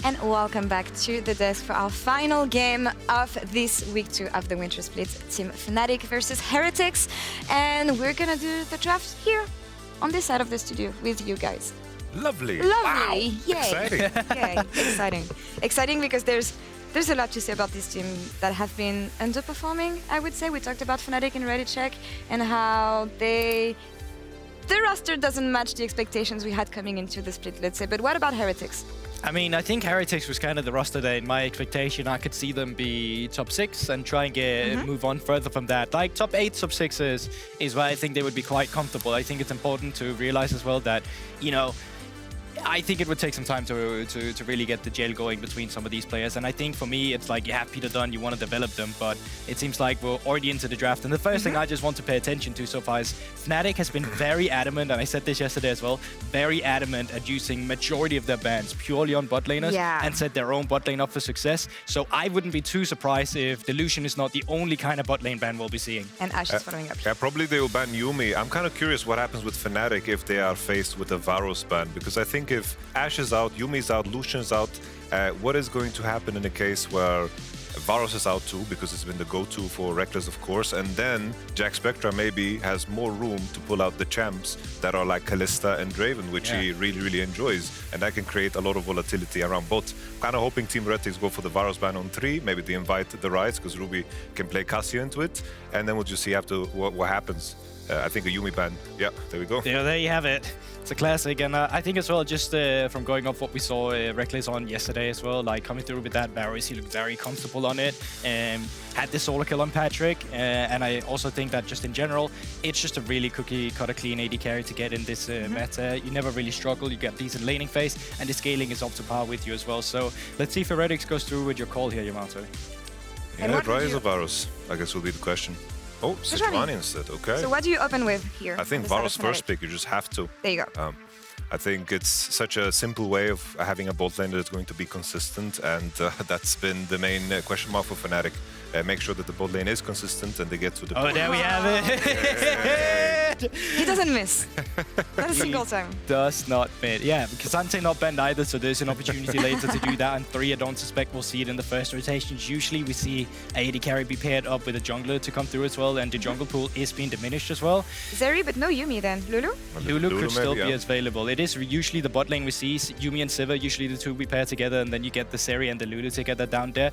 and welcome back to the desk for our final game of this week 2 of the Winter Split, Team Fnatic versus Heretics. And we're gonna do the draft here on this side of the studio with you guys. Lovely. Wow. Yay. Exciting. Yay. Exciting because there's a lot to say about this team that have been underperforming, I would say. We talked about Fnatic and Ready Check and how the roster doesn't match the expectations we had coming into the split, let's say. But what about Heretics? I mean, I think Heretics was kind of the roster that, in my expectation, I could see them be top 6 and try and move on further from that. Like, top 8, top 6 is where I think they would be quite comfortable. I think it's important to realize as well that, you know, I think it would take some time to really get the gel going between some of these players. And I think for me, it's like you have Peter Dunn, you want to develop them, but it seems like we're already into the draft. And the first thing I just want to pay attention to so far is Fnatic has been very adamant, and I said this yesterday as well, very adamant at using majority of their bans purely on bot laners and set their own bot lane up for success. So I wouldn't be too surprised if Delusion is not the only kind of bot lane ban we'll be seeing. And Ash is following up. Yeah, probably they will ban Yuumi. I'm kind of curious what happens with Fnatic if they are faced with a Varus ban, because I think if Ash is out, Yuumi is out, Lucian is out, what is going to happen in a case where Varus is out too, because it's been the go-to for Rekkles, of course, and then Jackspektra maybe has more room to pull out the champs that are like Kalista and Draven, which he really enjoys, and that can create a lot of volatility around bot. Kind of hoping Team Heretics go for the Varus ban on 3, maybe they invite the Ryze, because Ruby can play Cassio into it, and then we'll just see after what happens. I think a Yuumi ban. Yeah, there we go. Yeah, there you have it. It's a classic, and I think as well, just from going off what we saw Rekkles on yesterday as well, like coming through with that Varus, he looked very comfortable on it. Had the solo kill on Patrick, and I also think that just in general, it's just a really cookie-cutter clean AD carry to get in this meta. You never really struggle, you get decent laning phase, and the scaling is up to par with you as well. So let's see if Heretics goes through with your call here, Yamato. Yeah, Ryze or Varus, I guess will be the question. Oh, Sejuani instead, okay. So what do you open with here? I think Varus first pick, you just have to. There you go. I think it's such a simple way of having a bot lane that's going to be consistent, and that's been the main question mark for Fnatic. Make sure that the bot lane is consistent and they get to the point. Oh, there we have it! He doesn't miss. Not a single time. Does not miss. Yeah, because Ante not banned either, so there's an opportunity later to do that. And 3, I don't suspect we'll see it in the first rotations. Usually we see AD carry be paired up with a jungler to come through as well, and the jungle pool is being diminished as well. Zeri, but no Yuumi then. Lulu? Lulu could still be available. It is usually the bot lane we see, Yuumi and Sivir, usually the two we pair together, and then you get the Zeri and the Lulu together down there.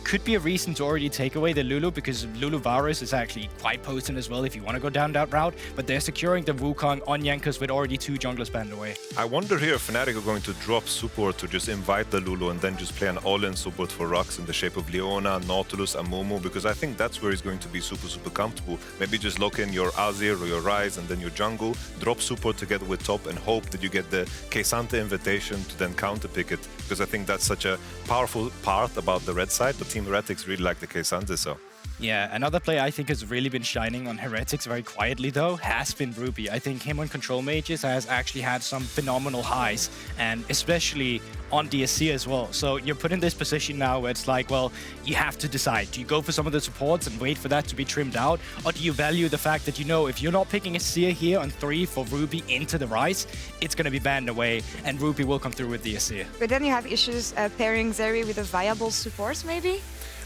Could be a reason to already take away the Lulu, because Lulu Varus is actually quite potent as well if you want to go down that route, but they're securing the Wukong on Jankos with already 2 junglers banned away. I wonder here if Fnatic are going to drop support to just invite the Lulu and then just play an all-in support for rhuckz in the shape of Leona, Nautilus, and Momo, because I think that's where he's going to be super comfortable. Maybe just lock in your Azir or your Ryze and then your jungle, drop support together with top, and hope that you get the K'Sante invitation to then counterpick it, because I think that's such a powerful part about the red side, but Team Heretics really like the K'Sante, so. Yeah, another player I think has really been shining on Heretics very quietly though has been Ruby. I think him on Control Mages has actually had some phenomenal highs, and especially on DSC as well. So you're put in this position now where it's like, well, you have to decide. Do you go for some of the supports and wait for that to be trimmed out? Or do you value the fact that, you know, if you're not picking a Seer here on 3 for Ruby into the Ryze, it's going to be banned away, and Ruby will come through with the Azir. But then you have issues pairing Zeri with a viable support, maybe?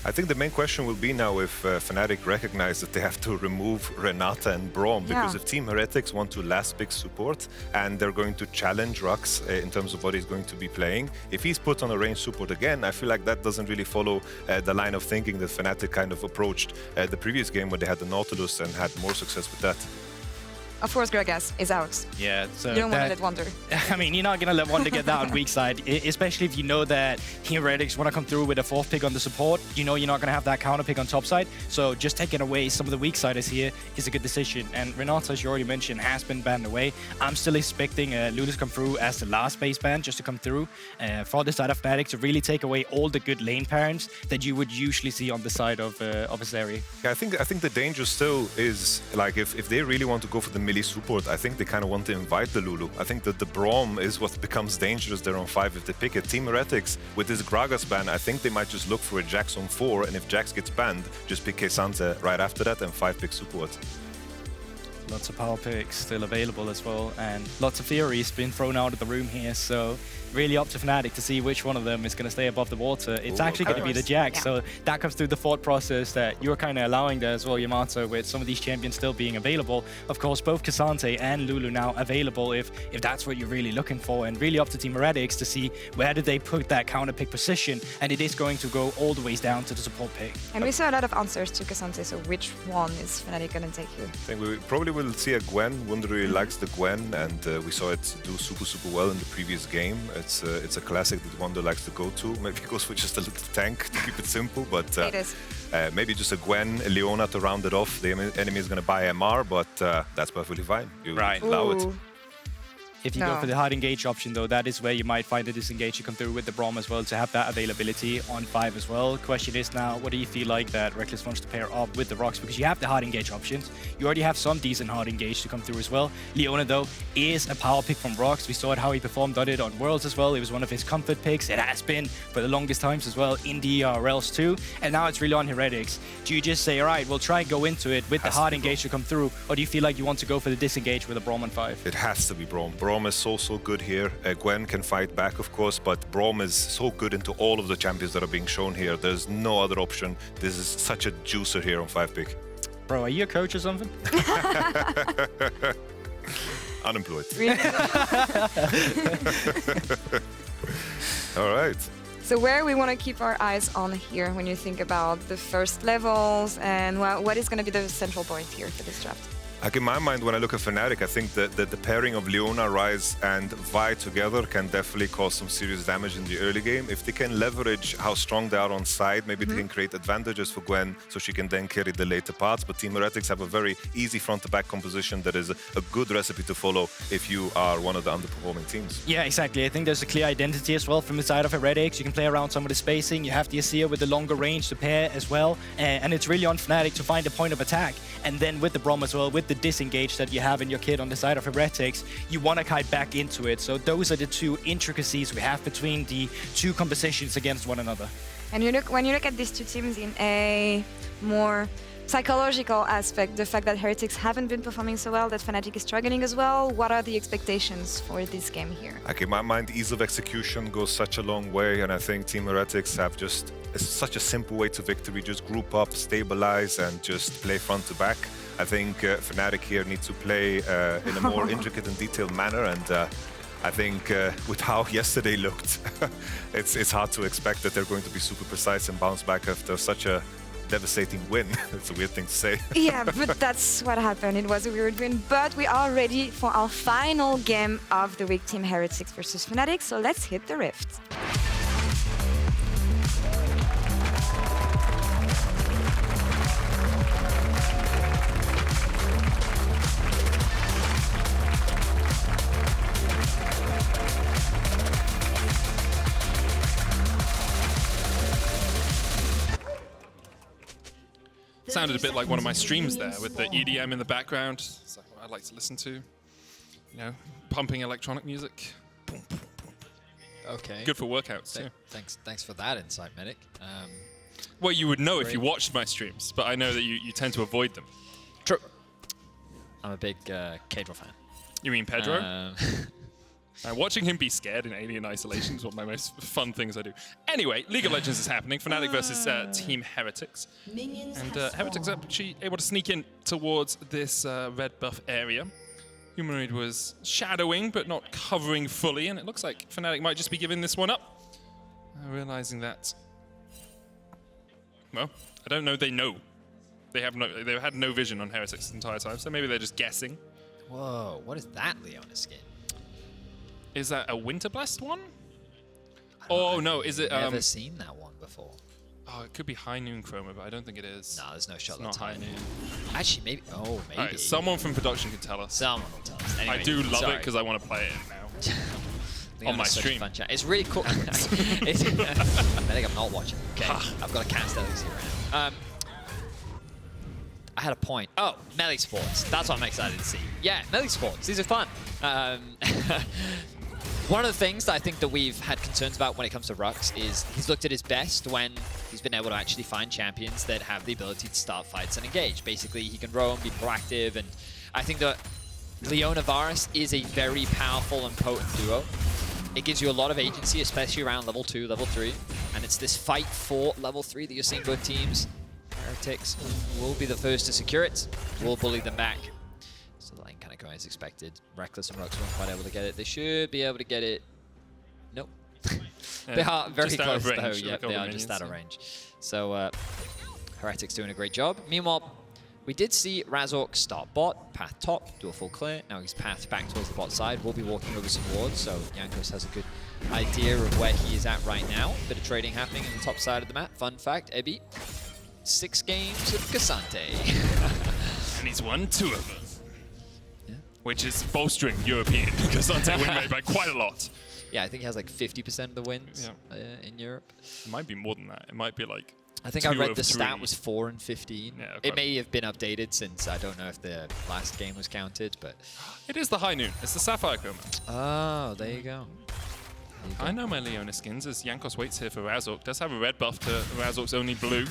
I think the main question will be now if Fnatic recognize that they have to remove Renata and Braum, because if Team Heretics want to last pick support and they're going to challenge rhuckz in terms of what he's going to be playing, if he's put on a range support again, I feel like that doesn't really follow the line of thinking that Fnatic kind of approached the previous game when they had the Nautilus and had more success with that. Of course, Gragas is out. Yeah, so you don't want to let Wunder. I mean, you're not going to let Wunder get that on weak side, especially if you know that Heretics want to come through with a 4th pick on the support. You know you're not going to have that counter pick on top side. So just taking away some of the weak siders here is a good decision. And Renata, as you already mentioned, has been banned away. I'm still expecting Lulu to come through as the last base ban, just to come through for the side of Fnatic to really take away all the good lane parents that you would usually see on the side of a Zeri. Yeah, I think the danger still is, like, if they really want to go for the melee support, I think they kind of want to invite the Lulu. I think that the Braum is what becomes dangerous there on 5 if they pick it. Team Heretics, with this Gragas ban, I think they might just look for a Jax on 4, and if Jax gets banned, just pick K'Sante right after that and 5-pick support. Lots of power picks still available as well, and lots of theories being thrown out of the room here, so really up to Fnatic to see which one of them is going to stay above the water. It's actually going to be the Jack, so that comes through the thought process that you're kind of allowing there as well, Yamato, with some of these champions still being available. Of course, both K'Sante and Lulu now available if that's what you're really looking for, and really up to Team Heretics to see where do they put that counter pick position, and it is going to go all the ways down to the support pick. And we saw a lot of answers to K'Sante, so which one is Fnatic going to take here? I think we probably will see a Gwen. Wunder really likes the Gwen, and we saw it do super well in the previous game. It's a classic that Wunder likes to go to. Maybe goes for just a little tank to keep it simple, but It is. maybe just a Gwen, a Leona to round it off. The enemy is going to buy MR, but that's perfectly fine. You allow it. If you go for the hard engage option, though, that is where you might find the disengage to come through with the Braum as well, to have that availability on 5 as well. Question is now, what do you feel like that Rekkles wants to pair up with the rhuckz? Because you have the hard engage options. You already have some decent hard engage to come through as well. Leona, though, is a power pick from rhuckz. We saw it how he performed on it on Worlds as well. It was one of his comfort picks. It has been for the longest times as well in the RLs too. And now it's really on Heretics. Do you just say, all right, we'll try and go into it with the hard engage to come through? Or do you feel like you want to go for the disengage with a Braum on 5? It has to be Braum. Braum is so good here. Gwen can fight back, of course, but Braum is so good into all of the champions that are being shown here. There's no other option. This is such a juicer here on 5 pick. Bro, are you a coach or something? Unemployed. Really? All right. So where we want to keep our eyes on here when you think about the first levels, and what is going to be the central point here for this draft? Like in my mind, when I look at Fnatic, I think that the pairing of Leona, Ryze, and Vi together can definitely cause some serious damage in the early game. If they can leverage how strong they are on side, maybe they can create advantages for Gwen so she can then carry the later parts. But Team Heretics have a very easy front-to-back composition that is a good recipe to follow if you are one of the underperforming teams. Yeah, exactly. I think there's a clear identity as well from the side of Heretics. You can play around some of the spacing. You have the Azir with the longer range to pair as well. And it's really on Fnatic to find a point of attack. And then with the Braum as well, with the disengage that you have in your kit on the side of Heretics, you want to kite back into it. So those are the two intricacies we have between the two compositions against one another. And when you look at these two teams in a more psychological aspect, the fact that Heretics haven't been performing so well, that Fnatic is struggling as well, what are the expectations for this game here? Like in my mind, ease of execution goes such a long way, and I think Team Heretics have just such a simple way to victory. Just group up, stabilize, and just play front to back. I think Fnatic here needs to play in a more intricate and detailed manner, and I think with how yesterday looked, it's hard to expect that they're going to be super precise and bounce back after such a devastating win. It's a weird thing to say. Yeah, but that's what happened. It was a weird win, but we are ready for our final game of the week, Team Heretics versus Fnatic, so let's hit the Rift. Sounded a bit like one of my streams there, with the EDM in the background. It's like what I like to listen to. You know, pumping electronic music. Okay. Good for workouts too. Thanks for that insight, Medic. Well, you would know if you watched my streams, but I know that you tend to avoid them. True. I'm a big Cadro fan. You mean Pedro? Watching him be scared in Alien Isolation is one of my most fun things I do. Anyway, League of Legends is happening. Fnatic versus Team Heretics. And Heretics are actually able to sneak in towards this red buff area. Humanoid was shadowing, but not covering fully, and it looks like Fnatic might just be giving this one up. Realizing that... Well, I don't know they know. They've had no vision on Heretics the entire time, so maybe they're just guessing. Whoa, what is that Leona skin? Is that a Winter Blast one? Oh no, is it? I've never seen that one before. Oh, it could be High Noon Chroma, but I don't think it is. No, there's no shot. It's not High Noon. Actually, maybe. Oh, maybe. Right, someone from production can tell us. Someone will tell us. Anyway, I do love it because I want to play it now. On my stream. Fun chat. It's really cool. I think I'm not watching. Okay, I've got a cast LEC around. I had a point. Oh, melee sports. That's what I'm excited to see. Yeah, melee sports. These are fun. One of the things that I think that we've had concerns about when it comes to rhuckz is he's looked at his best when he's been able to actually find champions that have the ability to start fights and engage. Basically, he can roam, be proactive, and I think that Leona Varus is a very powerful and potent duo. it gives you a lot of agency, especially around level 2, level 3. And it's this fight for level 3 that you're seeing both teams. Heretics will be the first to secure it. Will bully them back. So the lane kind of going as expected. Rekkles and rhuckz weren't quite able to get it. They should be able to get it. Nope. They are very close though. Yeah, they are just out of range. So Heretics doing a great job. Meanwhile, we did see Razork start bot, path top, do a full clear. Now he's pathed back towards the bot side. We'll be walking over some wards, so Jankos has a good idea of where he is at right now. Bit of trading happening in the top side of the map. Fun fact, Ebby, 6 games of Cassante. And he's won 2 of them. Yeah. Which is bolstering European Cassante win rate by quite a lot. Yeah, I think he has like 50% of the wins in Europe. It might be more than that. It might be like I think I read the stat was 4 and 15. Yeah, okay. It may have been updated since I don't know if the last game was counted, but... It is the High Noon. It's the Sapphire Coma. Oh, there you go. I know my Leona skins as Jankos waits here for Razork. Does have a red buff to Razork's only blue.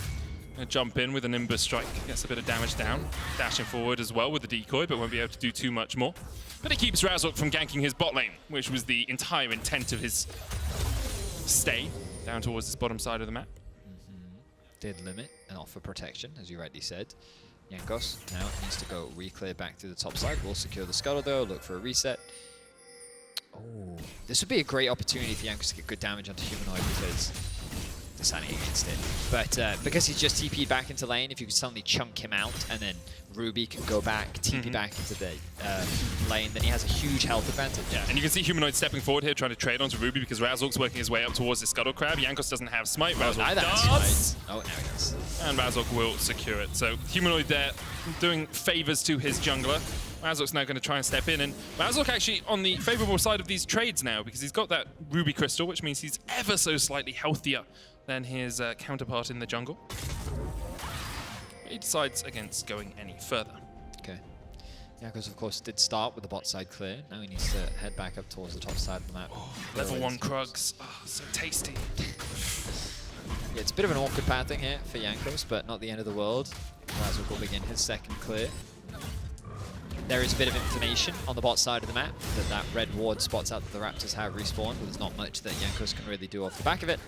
Gonna jump in with a Nimbus strike. Gets a bit of damage down. Dashing forward as well with the decoy, but won't be able to do too much more. But it keeps Razork from ganking his bot lane, which was the entire intent of his stay down towards this bottom side of the map. Did limit and offer protection, as you rightly said. Jankos now needs to go re-clear back through the top side. We'll secure the scuttle though, look for a reset. Oh, this would be a great opportunity for Jankos to get good damage onto Humanoid because deciding against it. But because he's just TP'd back into lane, if you could suddenly chunk him out and then Ruby can go back, TP back into the lane, then he has a huge health advantage. Yeah, and you can see Humanoid stepping forward here, trying to trade onto Ruby because Razork's working his way up towards the Scuttle Crab. Jankos doesn't have Smite, Razork does. Oh, now he does. And Razork will secure it. So Humanoid there doing favors to his jungler. Razork's now going to try and step in, and Razork actually on the favorable side of these trades now because he's got that Ruby Crystal, which means he's ever so slightly healthier than his counterpart in the jungle. He decides against going any further. Okay. Jankos, of course, did start with the bot side clear. Now he needs to head back up towards the top side of the map. Oh, level 1 Krugs. Oh, so tasty. Yeah, it's a bit of an awkward pathing here for Jankos, but not the end of the world. Razork will begin his second clear. There is a bit of information on the bot side of the map that red ward spots out that the Raptors have respawned, but there's not much that Jankos can really do off the back of it.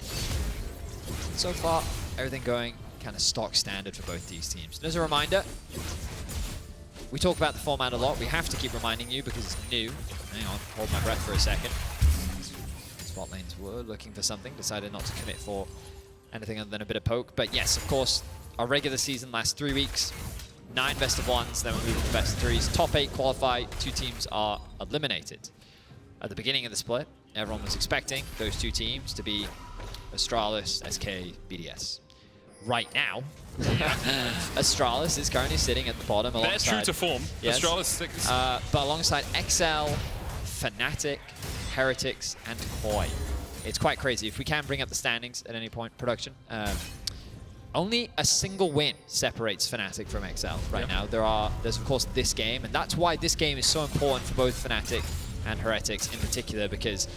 So far, everything going kind of stock standard for both these teams. And as a reminder, we talk about the format a lot. We have to keep reminding you because it's new. Hang on, hold my breath for a second. Spot lanes were looking for something, decided not to commit for anything other than a bit of poke. But yes, of course, our regular season lasts 3 weeks. 9 best of 1s, then we're moving to best of 3s. Top 8 qualify, 2 teams are eliminated. At the beginning of the split, everyone was expecting those 2 teams to be Astralis, SK, BDS. Right now, Astralis is currently sitting at the bottom alongside... They're true to form. Yes, Astralis but alongside XL, Fnatic, Heretics, and Koi. It's quite crazy. If we can bring up the standings at any point, production, only a single win separates Fnatic from XL right now. There's of course this game, and that's why this game is so important for both Fnatic and Heretics in particular, because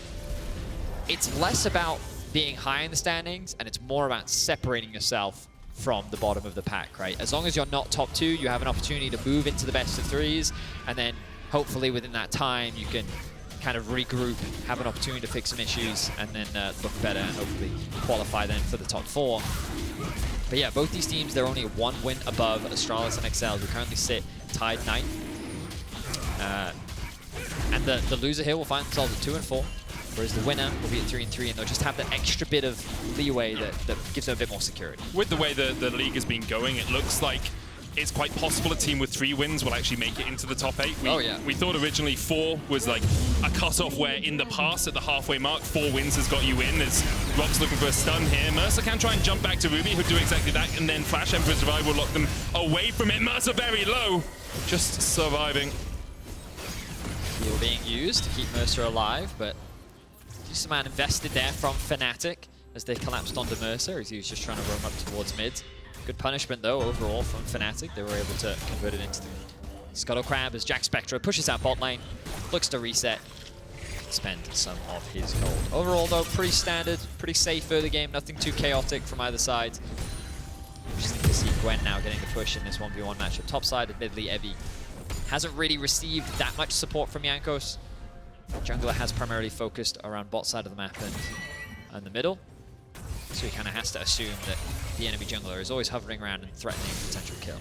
it's less about being high in the standings, and it's more about separating yourself from the bottom of the pack, right? As long as you're not top 2, you have an opportunity to move into the best of 3s, and then hopefully within that time you can kind of regroup, have an opportunity to fix some issues, and then look better and hopefully qualify then for the top 4. But yeah, both these teams, they're only 1 win above Astralis and XL, who currently sit tied 9th. And the loser here will find themselves at 2 and 4. Whereas the winner will be at 3 and 3, and they'll just have that extra bit of leeway that gives them a bit more security. With the way the league has been going, it looks like it's quite possible a team with 3 wins will actually make it into the top 8. We thought originally 4 was like a cutoff where in the past at the halfway mark, 4 wins has got you in. There's rhuckz looking for a stun here. Mersa can try and jump back to Ruby, who'll do exactly that, and then Flash Emperor's Revive will lock them away from it. Mersa very low, just surviving. Heal being used to keep Mersa alive, but just a man invested there from Fnatic as they collapsed onto Mersa as he was just trying to roam up towards mid. Good punishment though overall from Fnatic. They were able to convert it into the Scuttle Crab as Jackspektra pushes out bot lane, looks to reset, spend some of his gold. Overall though, pretty standard, pretty safe early game, nothing too chaotic from either side. Interesting to see Gwen now getting the push in this 1v1 matchup. Top side, admittedly, Evie hasn't really received that much support from Jankos. Jungler has primarily focused around bot side of the map and the middle. So he kind of has to assume that the enemy jungler is always hovering around and threatening a potential kill.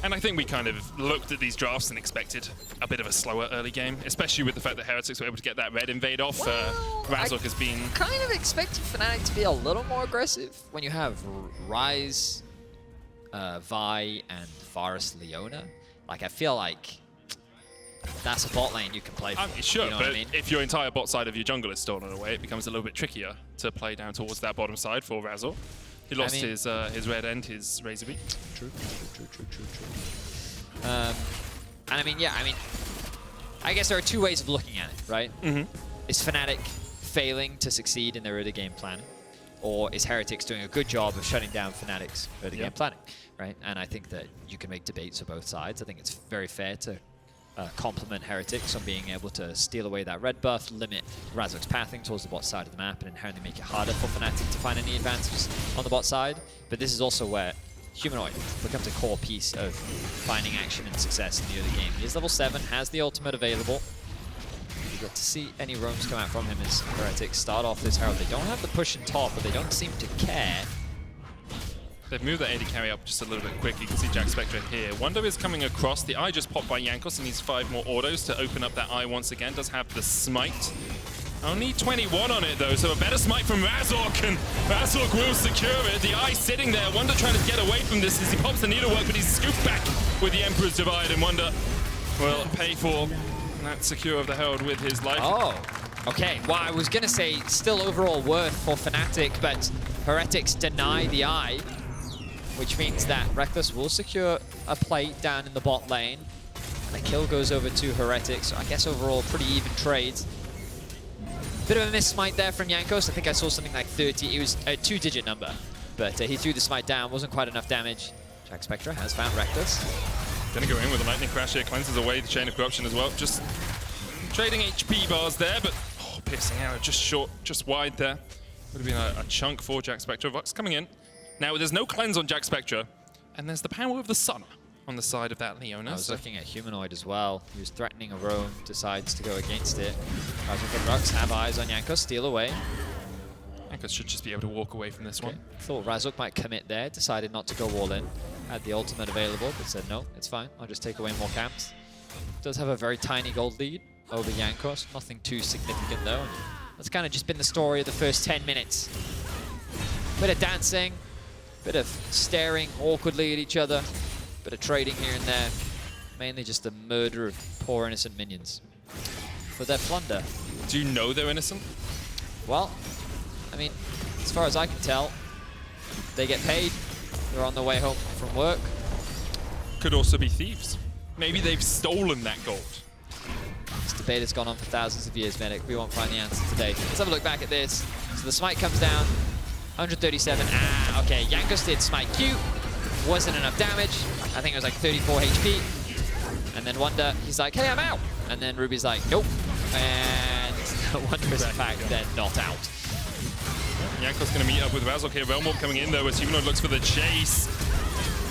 And I think we kind of looked at these drafts and expected a bit of a slower early game, especially with the fact that Heretics were able to get that red invade off. Razork has been... kind of expected Fnatic to be a little more aggressive when you have Ryze, Vi, and Varus Leona. Like, I feel like that's a bot lane you can play for. I mean, sure, you know but what I mean? if your entire bot side of your jungle is stolen away, it becomes a little bit trickier to play down towards that bottom side for Razork. He lost his red and his Razor beat. True. And I mean, yeah, I guess there are two ways of looking at it, right? Is Fnatic failing to succeed in their early game planning? Or is Heretics doing a good job of shutting down Fnatic's early game planning, right? And I think that you can make debates of both sides. I think it's very fair to compliment Heretics on being able to steal away that red buff, limit Razork's pathing towards the bot side of the map, and inherently make it harder for Fnatic to find any advantages on the bot side. But this is also where Humanoid becomes a core piece of finding action and success in the early game. He is level 7, has the ultimate available. You get to see any roams come out from him as Heretics start off this Herald. They don't have the push in top, but they don't seem to care. They've moved the AD carry up just a little bit quick. You can see Jackspektra here. Wunder is coming across. The eye just popped by Jankos and needs 5 more autos to open up that eye once again. Does have the smite. Only 21 on it though, so a better smite from Razork, and Razork will secure it. The eye sitting there. Wunder trying to get away from this as he pops the needlework, but he's scooped back with the Emperor's Divide, and Wunder will pay for that secure of the Herald with his life. Oh, okay. Well, I was going to say still overall worth for Fnatic, but Heretics deny the eye, which means that Rekkles will secure a plate down in the bot lane. And the kill goes over to Heretics. So I guess overall pretty even trades. Bit of a miss smite there from Jankos. I think I saw something like 30. It was a 2-digit number, but he threw the smite down. Wasn't quite enough damage. Jackspektra has found Rekkles. Gonna go in with a lightning crash here. Cleanses away the chain of corruption as well. Just trading HP bars there, but piercing arrow just short, just wide there. Would have been a chunk for Jackspektra. Vux coming in. Now, there's no cleanse on Jackspektra, and there's the power of the sun on the side of that Leona. I was looking at Humanoid as well. He was threatening a roam, decides to go against it. Razork and rhuckz have eyes on Jankos, steal away. Jankos should just be able to walk away from this one. Thought Razork might commit there, decided not to go all in. Had the ultimate available, but said no, it's fine. I'll just take away more camps. Does have a very tiny gold lead over Jankos. Nothing too significant though. That's kind of just been the story of the first 10 minutes. Bit of dancing. Bit of staring awkwardly at each other, bit of trading here and there. Mainly just the murder of poor innocent minions for their plunder. Do you know they're innocent? Well, I mean, as far as I can tell, they get paid. They're on their way home from work. Could also be thieves. Maybe they've stolen that gold. This debate has gone on for thousands of years, Medic. We won't find the answer today. Let's have a look back at this. So the smite comes down. 137. Okay. Jankos did smite Q. Wasn't enough damage. I think it was like 34 HP. And then Wunder, he's like, hey, I'm out. And then Ruby's like, nope. And Wunder is in fact then not out. Jankos going to meet up with Razork here. Realm Warp coming in though as Humanoid looks for the chase.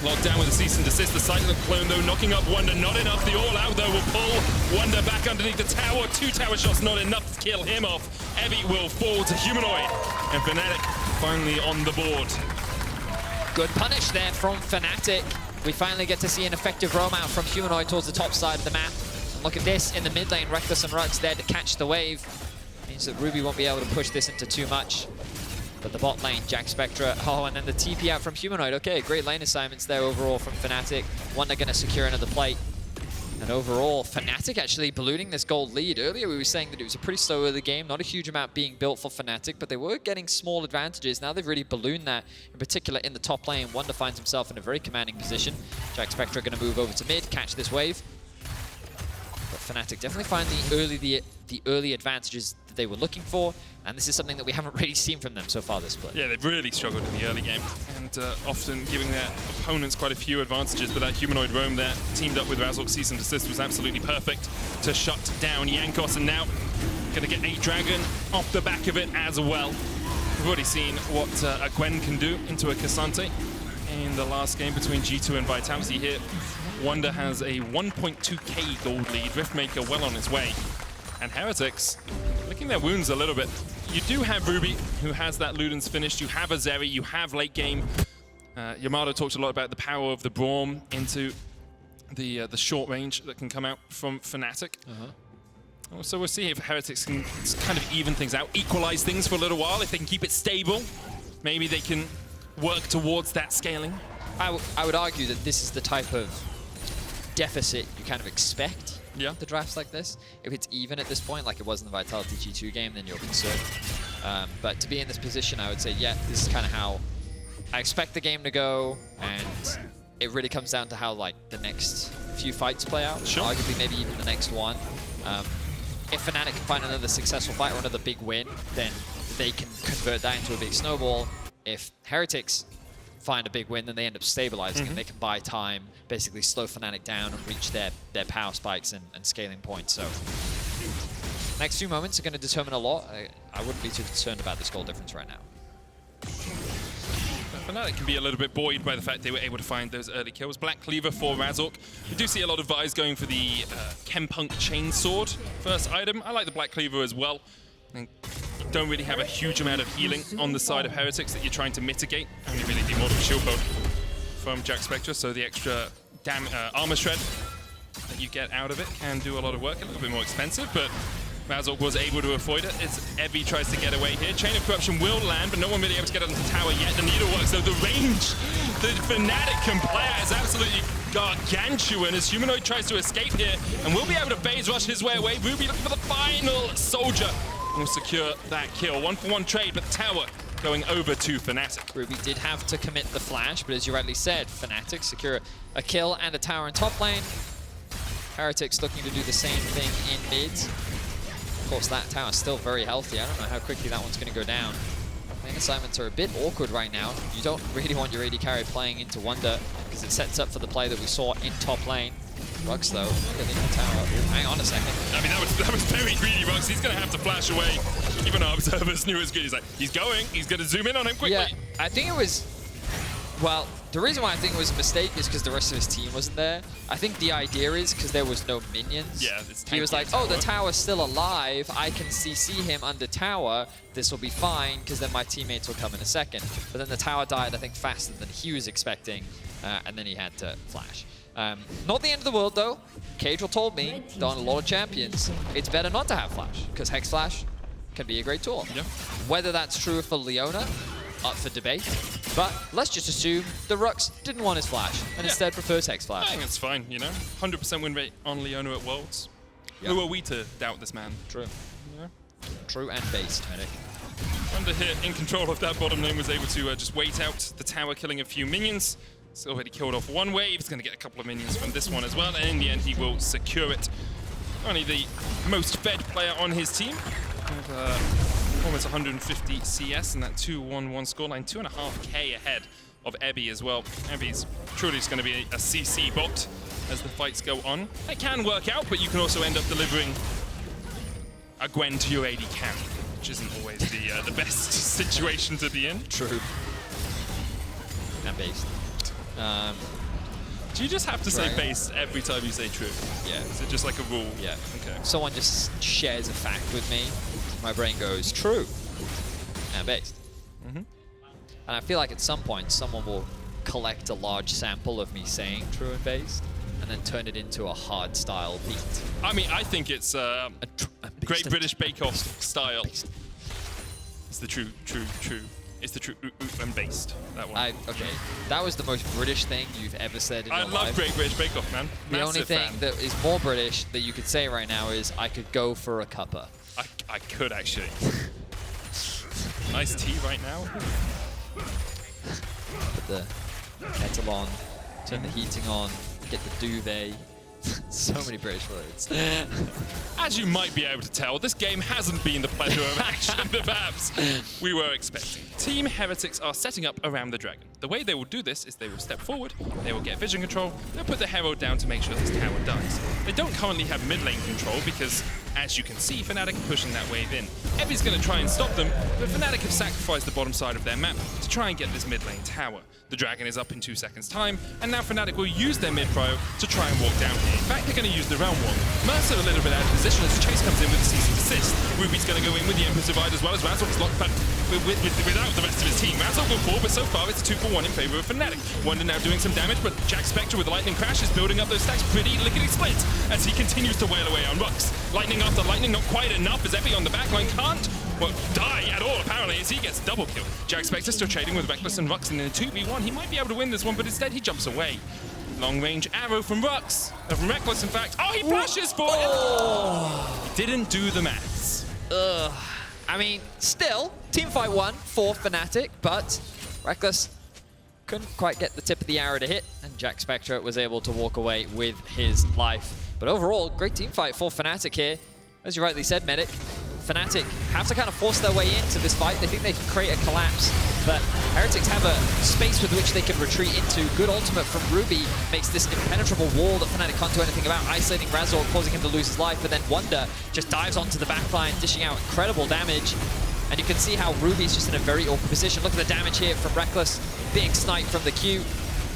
Locked down with a cease and desist. The Cyclone clone though knocking up Wunder. Not enough. The all out though will pull Wunder back underneath the tower. 2 tower shots not enough to kill him off. Evie will fall to Humanoid. And Fnatic finally on the board. Good punish there from Fnatic. We finally get to see an effective roam out from Humanoid towards the top side of the map. And look at this in the mid lane. Rekkles and rhuckz there to catch the wave. Means that Ruby won't be able to push this into too much. But the bot lane, Jackspektra. Oh, and then the TP out from Humanoid. Okay, great lane assignments there overall from Fnatic. Wunder going to secure another plate. And overall, Fnatic actually ballooning this gold lead. Earlier we were saying that it was a pretty slow early game, not a huge amount being built for Fnatic, but they were getting small advantages. Now they've really ballooned that, in particular in the top lane. Wunder finds himself in a very commanding position. Jackspektra going to move over to mid, catch this wave. But Fnatic definitely find the early advantages that they were looking for, and this is something that we haven't really seen from them so far this split. Yeah, they've really struggled in the early game, and often giving their opponents quite a few advantages, but that Humanoid roam there, teamed up with Razork, cease and desist, was absolutely perfect to shut down Jankos, and now going to get a dragon off the back of it as well. We've already seen what a Gwen can do into a Cassante. in the last game between G2 and Vitality here. Wunder has a 1.2k gold lead, Riftmaker well on its way. And Heretics licking their wounds a little bit. You do have Ruby, who has that Luden's finished. You have a Zeri, you have late game. Yamato talked a lot about the power of the Braum into the short range that can come out from Fnatic. So we'll see if Heretics can kind of even things out, equalize things for a little while. If they can keep it stable, maybe they can work towards that scaling. I would argue that this is the type of deficit you kind of expect. Yeah. The drafts like this. If it's even at this point, like it was in the Vitality G2 game, then you're concerned. But to be in this position, I would say, yeah, this is kind of how I expect the game to go, and it really comes down to how like the next few fights play out. Sure. Arguably, maybe even the next one. If Fnatic can find another successful fight or another big win, then they can convert that into a big snowball. If Heretics find a big win, then they end up stabilizing and they can buy time, basically slow Fnatic down and reach their power spikes and scaling points. So next few moments are going to determine a lot. I wouldn't be too concerned about this goal difference right now. Fnatic can be a little bit buoyed by the fact they were able to find those early kills. Black Cleaver for Razork. We do see a lot of Vyze going for the Chempunk Chainsword first item. I like the Black Cleaver as well. And you don't really have a huge amount of healing on the side of Heretics that you're trying to mitigate. Only really do more of a shield poke from Jackspektra, so the extra armor shred that you get out of it can do a lot of work. A little bit more expensive, but Razork was able to avoid it as Evie tries to get away here. Chain of Corruption will land, but no one really able to get onto the tower yet. The needle works, though. The range the Fnatic can play is absolutely gargantuan as Humanoid tries to escape here and will be able to phase rush his way away. Ruby looking for the final soldier and will secure that kill. 1-for-1 trade, but the tower going over to Fnatic. Ruby did have to commit the flash, but as you rightly said, Fnatic secure a kill and a tower in top lane. Heretics looking to do the same thing in mid. Of course, that tower's still very healthy. I don't know how quickly that one's going to go down. Lane assignments are a bit awkward right now. You don't really want your AD carry playing into Wunder because it sets up for the play that we saw in top lane. rhuckz, though, getting the tower. Ooh, hang on a second. I mean, that was very greedy, rhuckz. He's going to have to flash away. Even our observers knew it was good. He's like, he's going to zoom in on him quickly. Yeah, I think it was... Well, the reason why I think it was a mistake is because the rest of his team wasn't there. I think the idea is because there was no minions. Yeah, it's he was like, oh, the tower's still alive. I can CC him under tower. This will be fine because then my teammates will come in a second. But then the tower died, I think, faster than he was expecting. And then he had to flash. Not the end of the world, though. Cagel told me, on a lot of champions, it's better not to have flash because Hex Flash can be a great tool. Yeah. Whether that's true for Leona, up for debate, but let's just assume the rhuckz didn't want his flash and instead prefers Hex Flash. I think it's fine, you know? 100% win rate on Leona at Worlds. Yeah. Who are we to doubt this man? True. Yeah. True and based, Medic. Wunder here in control of that bottom lane was able to just wait out the tower, killing a few minions. He's already killed off one wave. He's going to get a couple of minions from this one as well, and in the end he will secure it. Only the most fed player on his team. Almost 150 CS and that 2-1-1 scoreline, 2.5k ahead of Ebby as well. Ebby's truly just going to be a CC bot as the fights go on. It can work out, but you can also end up delivering a Gwen to your AD carry, which isn't always the best situation to be in. True. And based. Do you just have to say base every time you say true? Yeah. Is it just like a rule? Yeah. Okay. Someone just shares a fact with me. My brain goes true and based. And I feel like at some point someone will collect a large sample of me saying true and based and then turn it into a hard style beat. I mean, I think it's Great British Bake Off style. It's the true. It's the true and based, that one. Okay, that was the most British thing you've ever said in your life. I love Great British Bake Off, man. The only thing that is more British that you could say right now is I could go for a cuppa. I could actually. Nice tea right now. Put the kettle on, turn the heating on, get the duvet. So many British words. As you might be able to tell, this game hasn't been the pleasure of action perhaps we were expecting. Team Heretics are setting up around the dragon. The way they will do this is they will step forward, they will get vision control, they'll put the Herald down to make sure this tower dies. They don't currently have mid lane control because As you can see, Fnatic pushing that wave in. Evi's going to try and stop them, but Fnatic have sacrificed the bottom side of their map to try and get this mid lane tower. The dragon is up in 2 seconds time, and now Fnatic will use their mid prio to try and walk down here. In fact, they're going to use the realm walk. Mersa a little bit out of position as Chase comes in with a cease and desist. Ruby's going to go in with the Emperor's Divide as well as Razork is locked, but without the rest of his team. Razork will fall, but so far it's a 2-for-1 in favor of Fnatic. Wunder now doing some damage, but Jackspektra with the Lightning Crash is building up those stacks pretty lickety-split as he continues to wail away on rhuckz. Lightning after lightning, not quite enough as Evi on the backline can't die at all, apparently, as he gets double kill. Jackspektra still trading with Rekkles and rhuckz, and in a 2v1, he might be able to win this one, but instead he jumps away. Long range arrow from rhuckz, from Rekkles, in fact. Oh, he flashes for it! He didn't do the maths. I mean, still, teamfight 1 for Fnatic, but Rekkles couldn't quite get the tip of the arrow to hit, and Jackspektra was able to walk away with his life. But overall, great teamfight for Fnatic here. As you rightly said, Medic, Fnatic have to kind of force their way into this fight. They think they can create a collapse, but Heretics have a space with which they can retreat into. Good ultimate from Ruby makes this impenetrable wall that Fnatic can't do anything about, isolating Razork, causing him to lose his life, but then Wunder just dives onto the backline, dishing out incredible damage. And you can see how Ruby's just in a very awkward position. Look at the damage here from Rekkles, being sniped from the Q.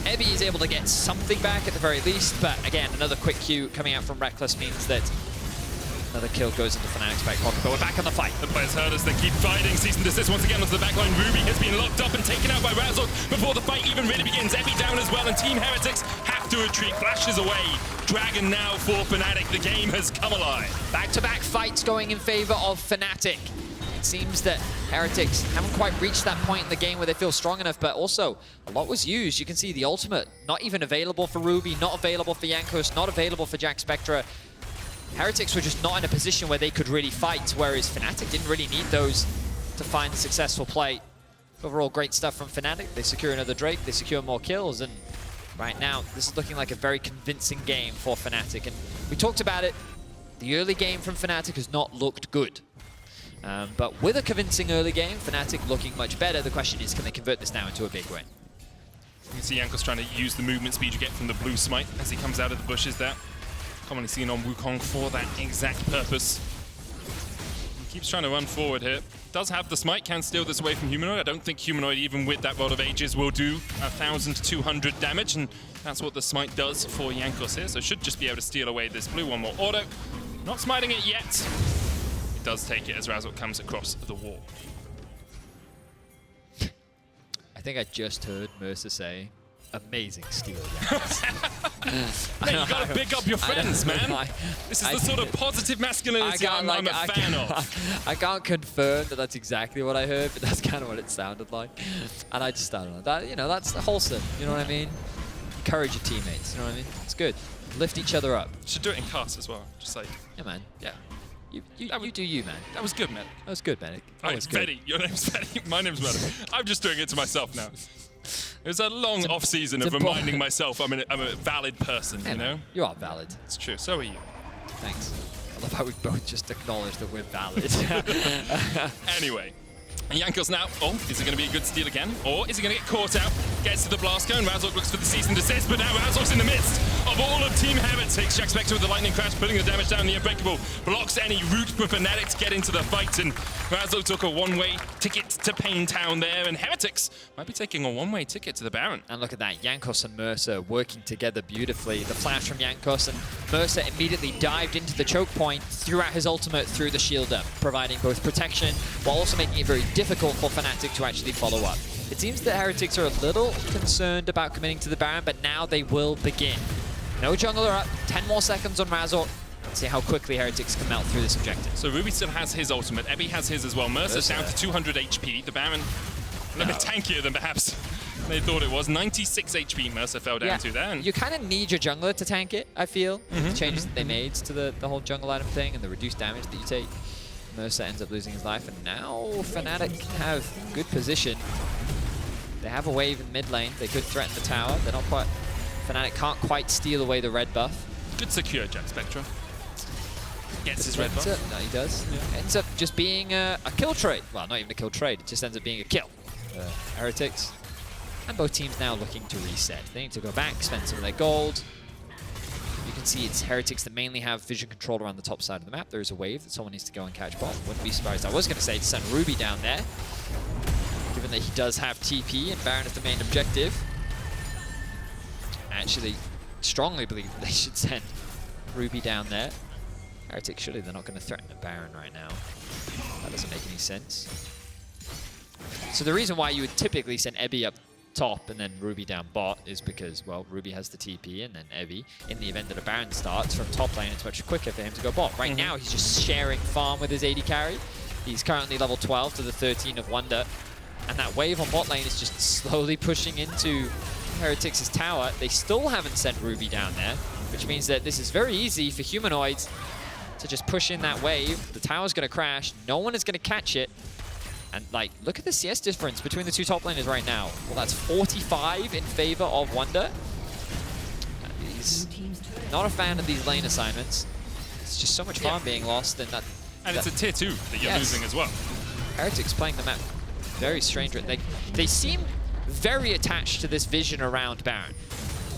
Evi is able to get something back at the very least, but again, another quick Q coming out from Rekkles means that another kill goes into Fnatic's back pocket, but we're back on the fight. The players heard us, they keep fighting. Cease and desist once again onto the backline. Ruby has been locked up and taken out by Razork before the fight even really begins. Evi down as well, and Team Heretics have to retreat. Flashes away. Dragon now for Fnatic. The game has come alive. Back-to-back fights going in favor of Fnatic. It seems that Heretics haven't quite reached that point in the game where they feel strong enough, but also a lot was used. You can see the ultimate not even available for Ruby, not available for Jankos, not available for Jackspektra. Heretics were just not in a position where they could really fight, whereas Fnatic didn't really need those to find a successful play. Overall, great stuff from Fnatic. They secure another Drake, they secure more kills, and right now, this is looking like a very convincing game for Fnatic. And we talked about it, the early game from Fnatic has not looked good. But with a convincing early game, Fnatic looking much better. The question is, can they convert this now into a big win? You can see Jankos trying to use the movement speed you get from the blue smite as he comes out of the bushes there. Commonly seen on Wukong for that exact purpose. He keeps trying to run forward here. Does have the smite, can steal this away from Humanoid. I don't think Humanoid, even with that Rod of Ages, will do 1,200 damage, and that's what the smite does for Jankos here. So should just be able to steal away this blue. One more auto. Not smiting it yet. It does take it as Razork comes across the wall. I think I just heard Mersa say, amazing steal. Hey, you gotta pick up your friends, man. This is the sort of positive masculinity I'm a fan of. I can't confirm that that's exactly what I heard, but that's kind of what it sounded like. And I just, I don't know. That, you know, that's wholesome. You know what I mean? Encourage your teammates. You know what I mean? It's good. Lift each other up. Should do it in cast as well. Just like, yeah, man. Yeah. You do you, man. That was good, Medic. That was good, Medic. That was good. Vedi, your name's Vedi. My name's Medic. I'm just doing it to myself now. It was a long off-season of reminding myself I'm a valid person, you know? You are valid. It's true. So are you. Thanks. I love how we both just acknowledged that we're valid. Anyway. And Jankos now, is it going to be a good steal again? Or is he going to get caught out? Gets to the blast cone, Razork looks for the cease and desist, but now Razork's in the midst of all of Team Heretics. Jackspektra with the lightning crash, putting the damage down, the Unbreakable blocks any route for Fnatic to get into the fight, and Razork took a one-way ticket to Pain Town there, and Heretics might be taking a one-way ticket to the Baron. And look at that, Jankos and Mersa working together beautifully. The flash from Jankos, and Mersa immediately dived into the choke point, threw out his ultimate through the shield up, providing both protection while also making it very difficult for Fnatic to actually follow up. It seems that Heretics are a little concerned about committing to the Baron, but now they will begin. No jungler up, 10 more seconds on Razork. Let's see how quickly Heretics can melt through this objective. So Ruby still has his ultimate, Evi has his as well. Mersa's down to 200 HP. The Baron a little bit tankier than perhaps they thought it was. 96 HP Mersa fell down to there. You kind of need your jungler to tank it, I feel. The changes that they made to the whole jungle item thing and the reduced damage that you take. Mersa ends up losing his life, and now Fnatic have good position. They have a wave in mid lane. They could threaten the tower. They're not quite. Fnatic can't quite steal away the red buff. Good secure, Jackspektra. Gets his red buff. No, he does. Yeah. Ends up just being a kill trade. Well, not even a kill trade. It just ends up being a kill. Heretics. And both teams now looking to reset. They need to go back, spend some of their gold. You can see it's Heretics that mainly have vision control around the top side of the map. There is a wave that someone needs to go and catch bot. Wouldn't be surprised. I was going to say to send Ruby down there, given that he does have TP and Baron is the main objective. I actually strongly believe that they should send Ruby down there. Heretics, surely they're not going to threaten a Baron right now. That doesn't make any sense. So the reason why you would typically send Ebby up top and then Ruby down bot is because, well, Ruby has the TP and then Ebby, in the event that a Baron starts from top lane, it's much quicker for him to go bot. Right now, he's just sharing farm with his AD carry. He's currently level 12 to the 13 of Wunder. And that wave on bot lane is just slowly pushing into Heretics' tower. They still haven't sent Ruby down there, which means that this is very easy for Humanoid to just push in that wave. The tower's going to crash. No one is going to catch it. And, like, look at the CS difference between the two top laners right now. Well, that's 45 in favor of Wunder. He's not a fan of these lane assignments. It's just so much farm being lost. And it's a tier 2 that you're losing as well. Heretics playing the map very strange. They seem very attached to this vision around Baron.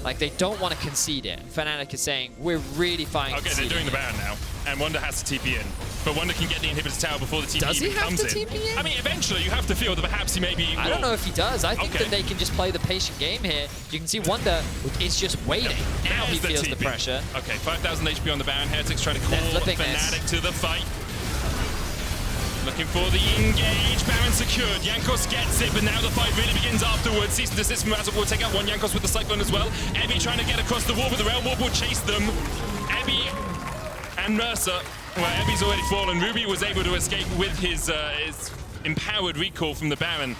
Like, they don't want to concede it. Fnatic is saying, we're really fine. Okay, they're doing the Baron now, and Wunder has to TP in. But Wunder can get the inhibitor tower before the TP does he even have comes to in. TP in. I mean, eventually you have to feel that perhaps he maybe I don't know if he does. I think that they can just play the patient game here. You can see Wunder is just waiting. Now he feels the pressure. Okay, 5,000 HP on the Baron. Heretics trying to call Fnatic to the fight. Looking for the engage. Baron secured. Jankos gets it, but now the fight really begins afterwards. Cease and desist from Razork will take out one. Jankos with the Cyclone as well. Ebby trying to get across the wall, but the Rail Warp will chase them. Ebby and Mersa. Well, Ebby's already fallen. Ruby was able to escape with his empowered recall from the Baron.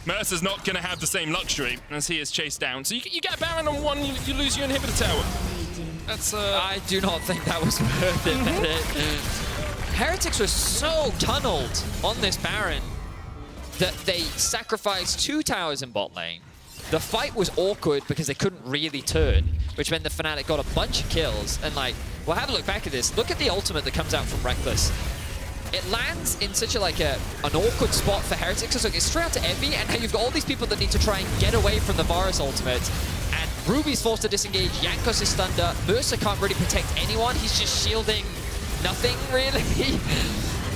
Mersa's not going to have the same luxury as he is chased down. So you get Baron on one, you lose your inhibitor tower. That's I do not think that was worth it. Heretics were so tunneled on this Baron that they sacrificed 2 towers in bot lane. The fight was awkward because they couldn't really turn, which meant the Fnatic got a bunch of kills. And, like, well, have a look back at this. Look at the ultimate that comes out from Rekkles. It lands in such an awkward spot for Heretics. It's like it's straight out to Envy, and now you've got all these people that need to try and get away from the Varus ultimate. And Ruby's forced to disengage. Jankos is stunned up. Mersa can't really protect anyone. He's just shielding nothing, really.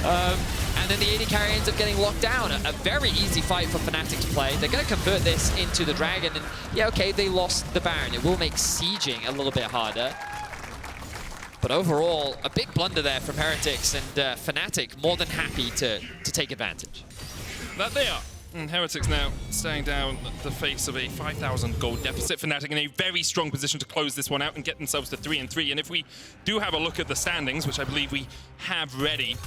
And then the AD carry ends up getting locked down. A very easy fight for Fnatic to play. They're going to convert this into the Dragon. And yeah, okay, they lost the Baron. It will make sieging a little bit harder. But overall, a big blunder there from Heretics, and Fnatic more than happy to take advantage. That they are. And Heretics now staying down the face of a 5,000 gold deficit. Fnatic in a very strong position to close this one out and get themselves to 3-3. And if we do have a look at the standings, which I believe we have ready,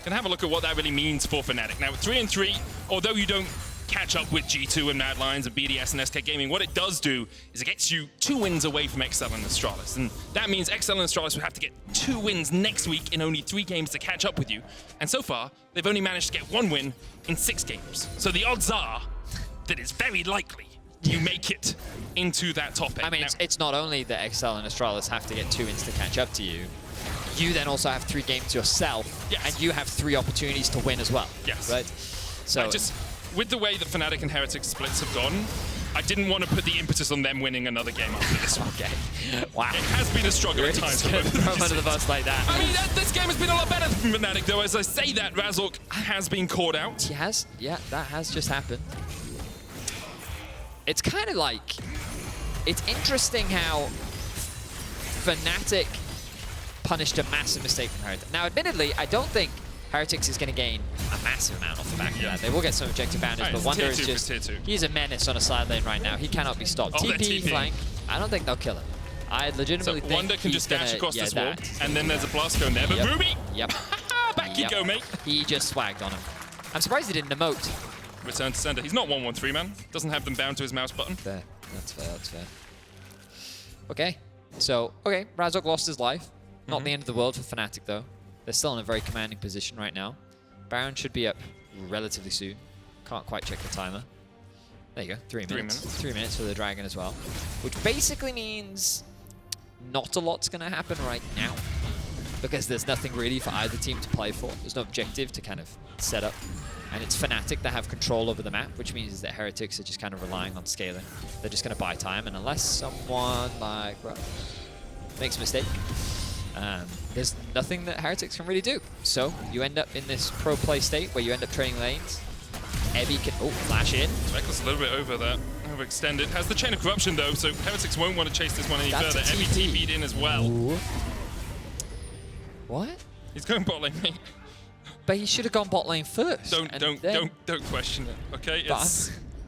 can have a look at what that really means for Fnatic. Now, 3-3, although you don't catch up with G2 and Mad Lions and BDS and SK Gaming, what it does do is it gets you 2 wins away from XL and Astralis. And that means XL and Astralis would have to get 2 wins next week in only 3 games to catch up with you. And so far, they've only managed to get 1 win in 6 games. So the odds are that it's very likely you make it into that top 8. I mean, now, it's not only that XL and Astralis have to get 2 wins to catch up to you. You then also have 3 games yourself, and you have 3 opportunities to win as well. Yes. Right? So with the way that Fnatic and Heretics splits have gone, I didn't want to put the impetus on them winning another game after this one. Okay. Wow. It has been a struggle at times. Throw him under the bus like that. I mean, this game has been a lot better from Fnatic, though. As I say that, Razork has been caught out. He has? Yeah, that has just happened. It's kind of like... It's interesting how Fnatic punished a massive mistake from Heretics. Now, admittedly, I don't think Heretics is going to gain a massive amount off the back of that. They will get some objective boundaries, but Wunder is just... He's a menace on a side lane right now. He cannot be stopped. TP flank. I don't think they'll kill him. I legitimately think Wunder can just dash across this wall, and then there's a blast cone there. But Ruby! Yep. Back you go, mate. He just swagged on him. I'm surprised he didn't emote. Return to sender. He's not 1-1-3, man. Doesn't have them bound to his mouse button. Fair. That's fair, that's fair. Okay. So, okay, Razork lost his life. Not the end of the world for Fnatic, though. They're still in a very commanding position right now. Baron should be up relatively soon. Can't quite check the timer. There you go, 3 minutes. 3 minutes for the Dragon as well. Which basically means not a lot's going to happen right now. Because there's nothing really for either team to play for. There's no objective to kind of set up. And it's Fnatic that have control over the map, which means that Heretics are just kind of relying on scaling. They're just going to buy time, and unless someone like... makes a mistake, there's nothing that Heretics can really do. So you end up in this pro play state where you end up trading lanes. Ebby can, flash in. Rekkles a little bit over that, overextended. Has the Chain of Corruption though, so Heretics won't want to chase this one any further. Ebby TP'd in as well. Ooh. What? He's going bot lane, mate. But he should have gone bot lane first. Don't question it, okay?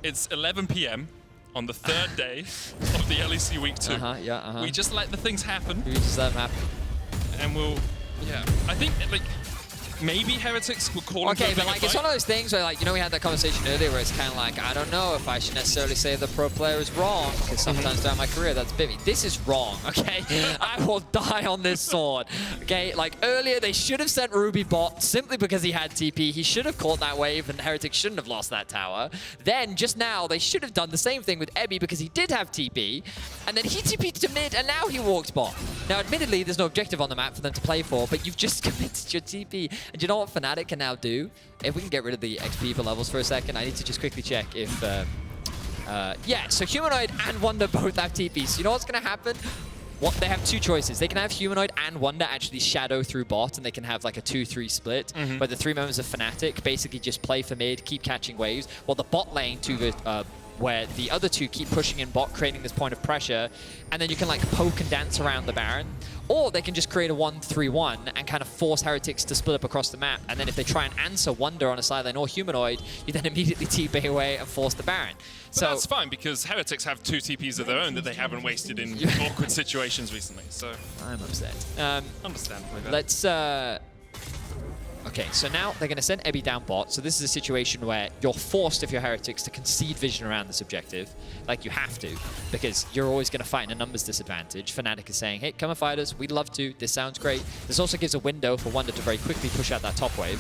It's 11 PM on the third day of the LEC Week 2. We just let the things happen. We just let them happen. And we'll, I think, like, maybe Heretics will call okay, but like, it's one of those things where, like, you know, we had that conversation earlier where it's kind of like, I don't know if I should necessarily say the pro player is wrong, because sometimes throughout my career that's bit me. This is wrong, okay? I will die on this sword, okay? Like, earlier they should have sent Ruby bot simply because he had TP. He should have caught that wave and Heretics shouldn't have lost that tower. Then, just now, they should have done the same thing with Ebby because he did have TP, and then he TP'd to mid, and now he walked bot. Now, admittedly, there's no objective on the map for them to play for, but you've just committed your TP. And you know what Fnatic can now do? If we can get rid of the XP per levels for a second, I need to just quickly check if... yeah, so Humanoid and Wunder both have TP. So you know what's going to happen? They have two choices. They can have Humanoid and Wunder actually shadow through bot, and they can have like a 2-3 split, where the 3 members of Fnatic basically just play for mid, keep catching waves, while the bot lane where the other two keep pushing in bot, creating this point of pressure, and then you can like poke and dance around the Baron. Or they can just create a 1-3-1 and kind of force Heretics to split up across the map, and then if they try and answer Wunder on a side lane or Humanoid, you then immediately TP away and force the Baron. But so that's fine, because Heretics have 2 TPs of their own that they haven't wasted in awkward situations recently, so... I'm upset. Understandably. Let's... Okay, so now they're going to send Ebby down bot. So this is a situation where you're forced, if you're Heretics, to concede vision around this objective. Like, you have to, because you're always going to fight in a numbers disadvantage. Fnatic is saying, hey, come and fight us. We'd love to. This sounds great. This also gives a window for Wunder to very quickly push out that top wave.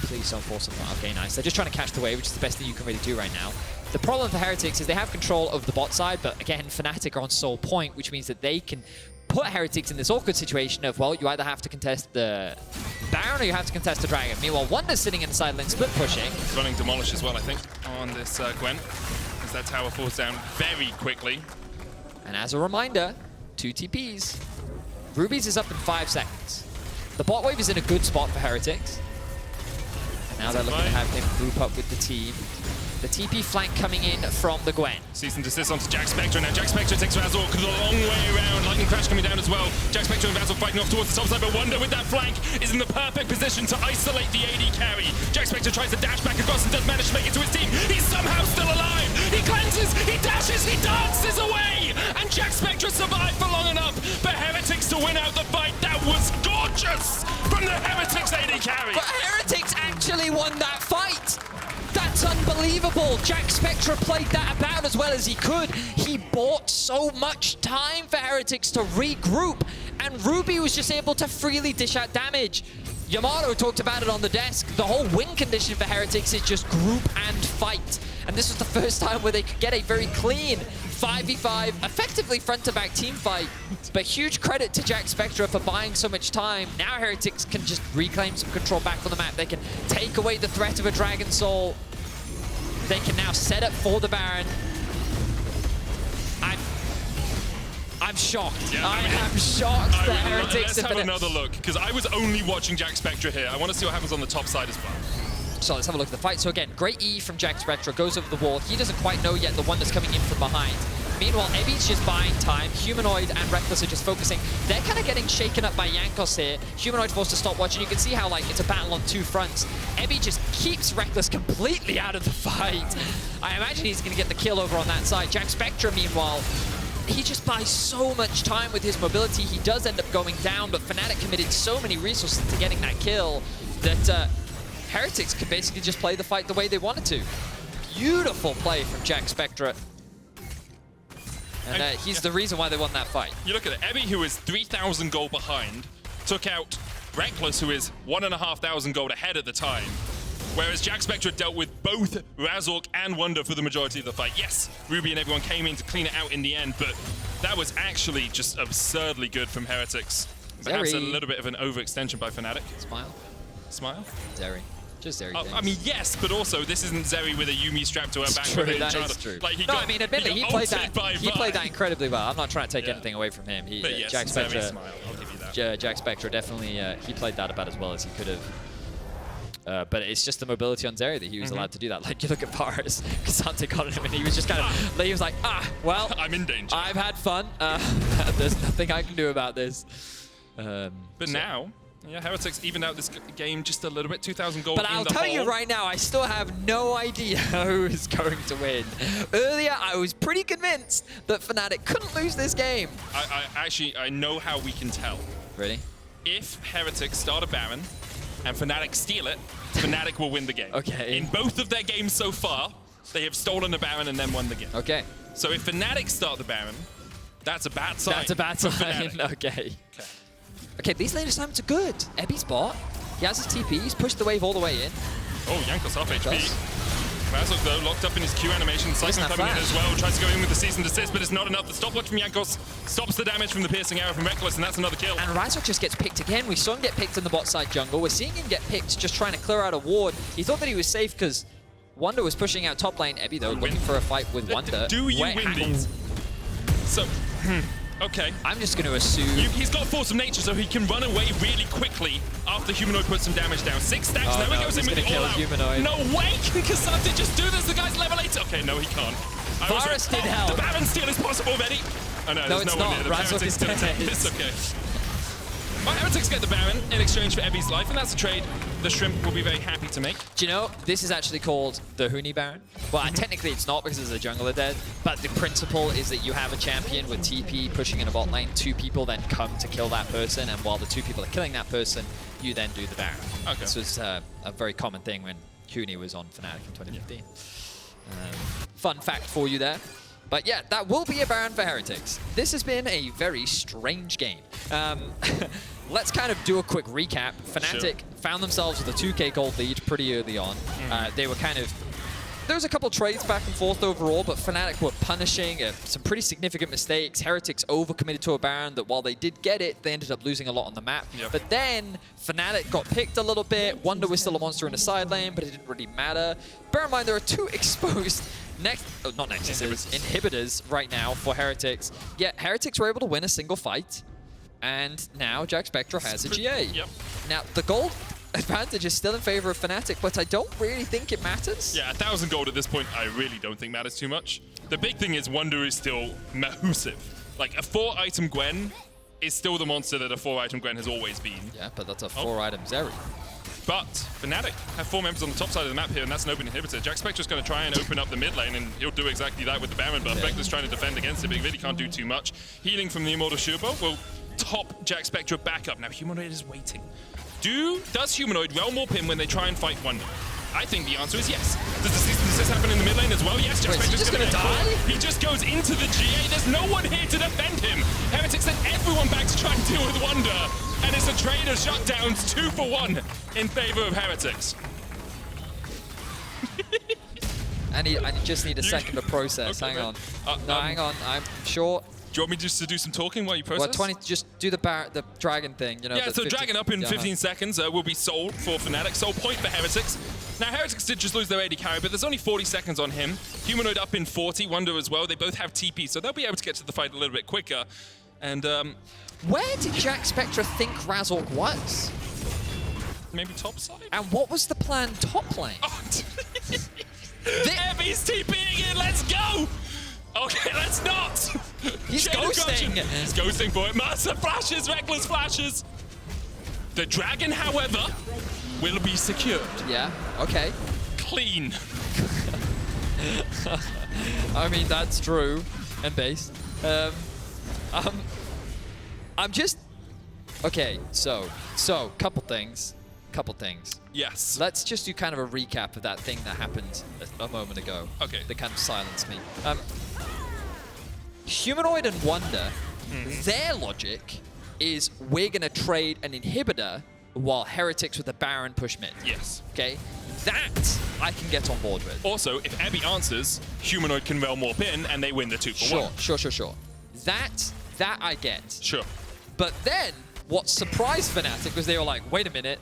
Please don't force them. Okay, nice. They're just trying to catch the wave, which is the best thing you can really do right now. The problem for Heretics is they have control over the bot side, but again, Fnatic are on sole point, which means that they can put Heretics in this awkward situation of, well, you either have to contest the Baron or you have to contest the Dragon. Meanwhile, Wunder's sitting in the side lane, split pushing. He's running Demolish as well, I think, on this Gwen, as that tower falls down very quickly. And as a reminder, 2 TPs. Ruby's is up in 5 seconds. The bot wave is in a good spot for Heretics. And now they're looking to have him group up with the team. The TP flank coming in from the Gwen. Cease and desist onto Jackspektra. Now Jackspektra takes Razork the long way around. Lightning Crash coming down as well. Jackspektra and Razork fighting off towards the top side, but Wunder with that flank is in the perfect position to isolate the AD carry. Jackspektra tries to dash back across and does manage to make it to his team. He's somehow still alive. He cleanses, he dashes, he dances away. And Jackspektra survived for long enough for Heretics to win out the fight. That was gorgeous from the Heretics AD carry. But Heretics actually won that fight. That's unbelievable. Jackspektra played that about as well as he could. He bought so much time for Heretics to regroup, and Ruby was just able to freely dish out damage. Yamato talked about it on the desk. The whole win condition for Heretics is just group and fight. And this was the first time where they could get a very clean 5v5, effectively front-to-back team fight. But huge credit to Jackspektra for buying so much time. Now Heretics can just reclaim some control back on the map. They can take away the threat of a Dragon Soul. They can now set up for the Baron. I'm shocked. Yeah, I am shocked that Heretics have another look, because I was only watching Jackspektra here. I want to see what happens on the top side as well. So let's have a look at the fight. So again, great E from Jackspektra, goes over the wall. He doesn't quite know yet the one that's coming in from behind. Meanwhile, Ebby's just buying time. Humanoid and Rekkles are just focusing. They're kind of getting shaken up by Jankos here. Humanoid forced to stop watching. You can see how like it's a battle on 2 fronts. Ebby just keeps Rekkles completely out of the fight. I imagine he's going to get the kill over on that side. Jackspektra, meanwhile, he just buys so much time with his mobility. He does end up going down, but Fnatic committed so many resources to getting that kill that Heretics could basically just play the fight the way they wanted to. Beautiful play from Jackspektra. And he's the reason why they won that fight. You look at it, Ebby, who is 3,000 gold behind, took out Rekkles, who is 1,500 gold ahead at the time. Whereas Jackspektra dealt with both Razork and Wunder for the majority of the fight. Yes, Ruby and everyone came in to clean it out in the end, but that was actually just absurdly good from Heretics. Perhaps a little bit of an overextension by Fnatic. Smile. Smile? Zeri. Just Zeri I mean, yes, but also this isn't Zeri with a Yumi strapped to her back. That is true. Like, No, I mean, admittedly, he played that incredibly well. I'm not trying to take Yeah. anything away from him. He, But yes, Jackspektra, Zeri smile. I'll give you that. Jackspektra definitely, he played that about as well as he could have. But it's just the mobility on Zeri that he was allowed to do that. Like, you look at Varus, Kasante got him, and he was just kind of, he was like, well, I'm in danger. I've had fun. There's nothing I can do about this. But now, yeah, Heretics evened out this game just a little bit, 2,000 gold. But I'll tell you right now, I still have no idea who is going to win. Earlier, I was pretty convinced that Fnatic couldn't lose this game. I know how we can tell. Really? If Heretics start a Baron and Fnatic steal it, Fnatic will win the game. Okay. In both of their games so far, they have stolen a Baron and then won the game. Okay. So if Fnatic start the Baron, that's a bad sign. That's a bad sign. Okay. Okay, these lane assignments are good. Ebby's bot. He has his TP. He's pushed the wave all the way in. Oh, Jankos off HP. Razork, though, locked up in his Q animation. Cyclone coming in as well. Tries to go in with the cease and desist, but it's not enough. The stopwatch from Jankos stops the damage from the piercing arrow from Rekkles, and that's another kill. And Razork just gets picked again. We saw him get picked in the bot side jungle. We're seeing him get picked just trying to clear out a ward. He thought that he was safe because Wunder was pushing out top lane. Ebby, though, looking for a fight with Wunder. Do you win these? So, okay. I'm just going to assume... He's got Force of Nature, so he can run away really quickly after Humanoid puts some damage down. 6 stacks, Oh, now no, he goes in he's with gonna it all kill out. Humanoid. No way can Kasante just do this. The guy's level 8. Okay, no, he can't. Varus did help. The Baron steal is possible already. Oh, no, No, there's it's no one not. near. The Razork Heretics is gonna take dead. this. Okay. Well, Heretics get the Baron in exchange for Ebby's life, and that's a trade the Shrimp will be very happy to make. Do you know, this is actually called the Huni Baron. Well, technically it's not because there's a jungler dead, but the principle is that you have a champion with TP pushing in a bot lane, 2 people then come to kill that person, and while the 2 people are killing that person, you then do the Baron. Okay. This was a very common thing when Huni was on Fnatic in 2015. Fun fact for you there. But yeah, that will be a Baron for Heretics. This has been a very strange game. Let's kind of do a quick recap. Fnatic found themselves with a 2k gold lead pretty early on. They were kind of... There was a couple trades back and forth overall, but Fnatic were punishing some pretty significant mistakes. Heretics overcommitted to a Baron that while they did get it, they ended up losing a lot on the map. Yep. But then Fnatic got picked a little bit. Wunder was still a monster in the side lane, but it didn't really matter. Bear in mind, there are 2 exposed inhibitors right now for Heretics. Yet Heretics were able to win a single fight, and now Jackspektra has a GA. Yep. Now, the gold advantage is still in favor of Fnatic, but I don't really think it matters. Yeah, 1,000 gold at this point, I really don't think matters too much. The big thing is Wunder is still massive. Like, a 4-item Gwen is still the monster that a 4-item Gwen has always been. Yeah, but that's a 4-item Zeri. But Fnatic have 4 members on the top side of the map here, and that's an open inhibitor. Jackspektra's going to try and open up the mid lane, and he'll do exactly that with the Baron buff. Rekkles trying to defend against it, but he really can't do too much. Healing from the Immortal Shurbo will top Jackspektra back up. Now, Humanoid is waiting. Does Humanoid realm warp him when they try and fight Wunder? I think the answer is yes. Does the cease and desist happen in the mid lane as well? Yes, Jackspektra's going to die. He just goes into the GA. There's no one here to defend him. Heretics sent everyone back to try and deal with Wunder. And it's a trade of shutdowns, 2 for 1 in favor of Heretics. I just need a second to process. Okay, hang on. man. No, hang on. I'm sure. Do you want me just to do some talking while you process? Well, just do the dragon thing. You know. Yeah, the so 15 Dragon up in 15 seconds will be sold for Fnatic. Sold point for Heretics. Now, Heretics did just lose their AD carry, but there's only 40 seconds on him. Humanoid up in 40, Wunder as well. They both have TP, so they'll be able to get to the fight a little bit quicker. And where did Jackspektra think Razork was? maybe top side? And what was the plan top lane? Oh, Ebby's TPing in, let's go! Okay, let's not! He's ghosting! He's ghosting for it. Mersa flashes, Rekkles flashes. The dragon, however, will be secured. Yeah, okay. Clean. I mean, that's true and based. I'm just... Okay, so, couple things. Yes. Let's just do kind of a recap of that thing that happened a moment ago. Okay. That kind of silenced me. Humanoid and Wunder, their logic is we're going to trade an inhibitor while Heretics with a Baron push mid. Yes. Okay? That I can get on board with. Also, if Abby answers, Humanoid can realm warp in and they win the 2-for-1. Sure. That I get. Sure. But then, what surprised Fnatic was they were like, wait a minute,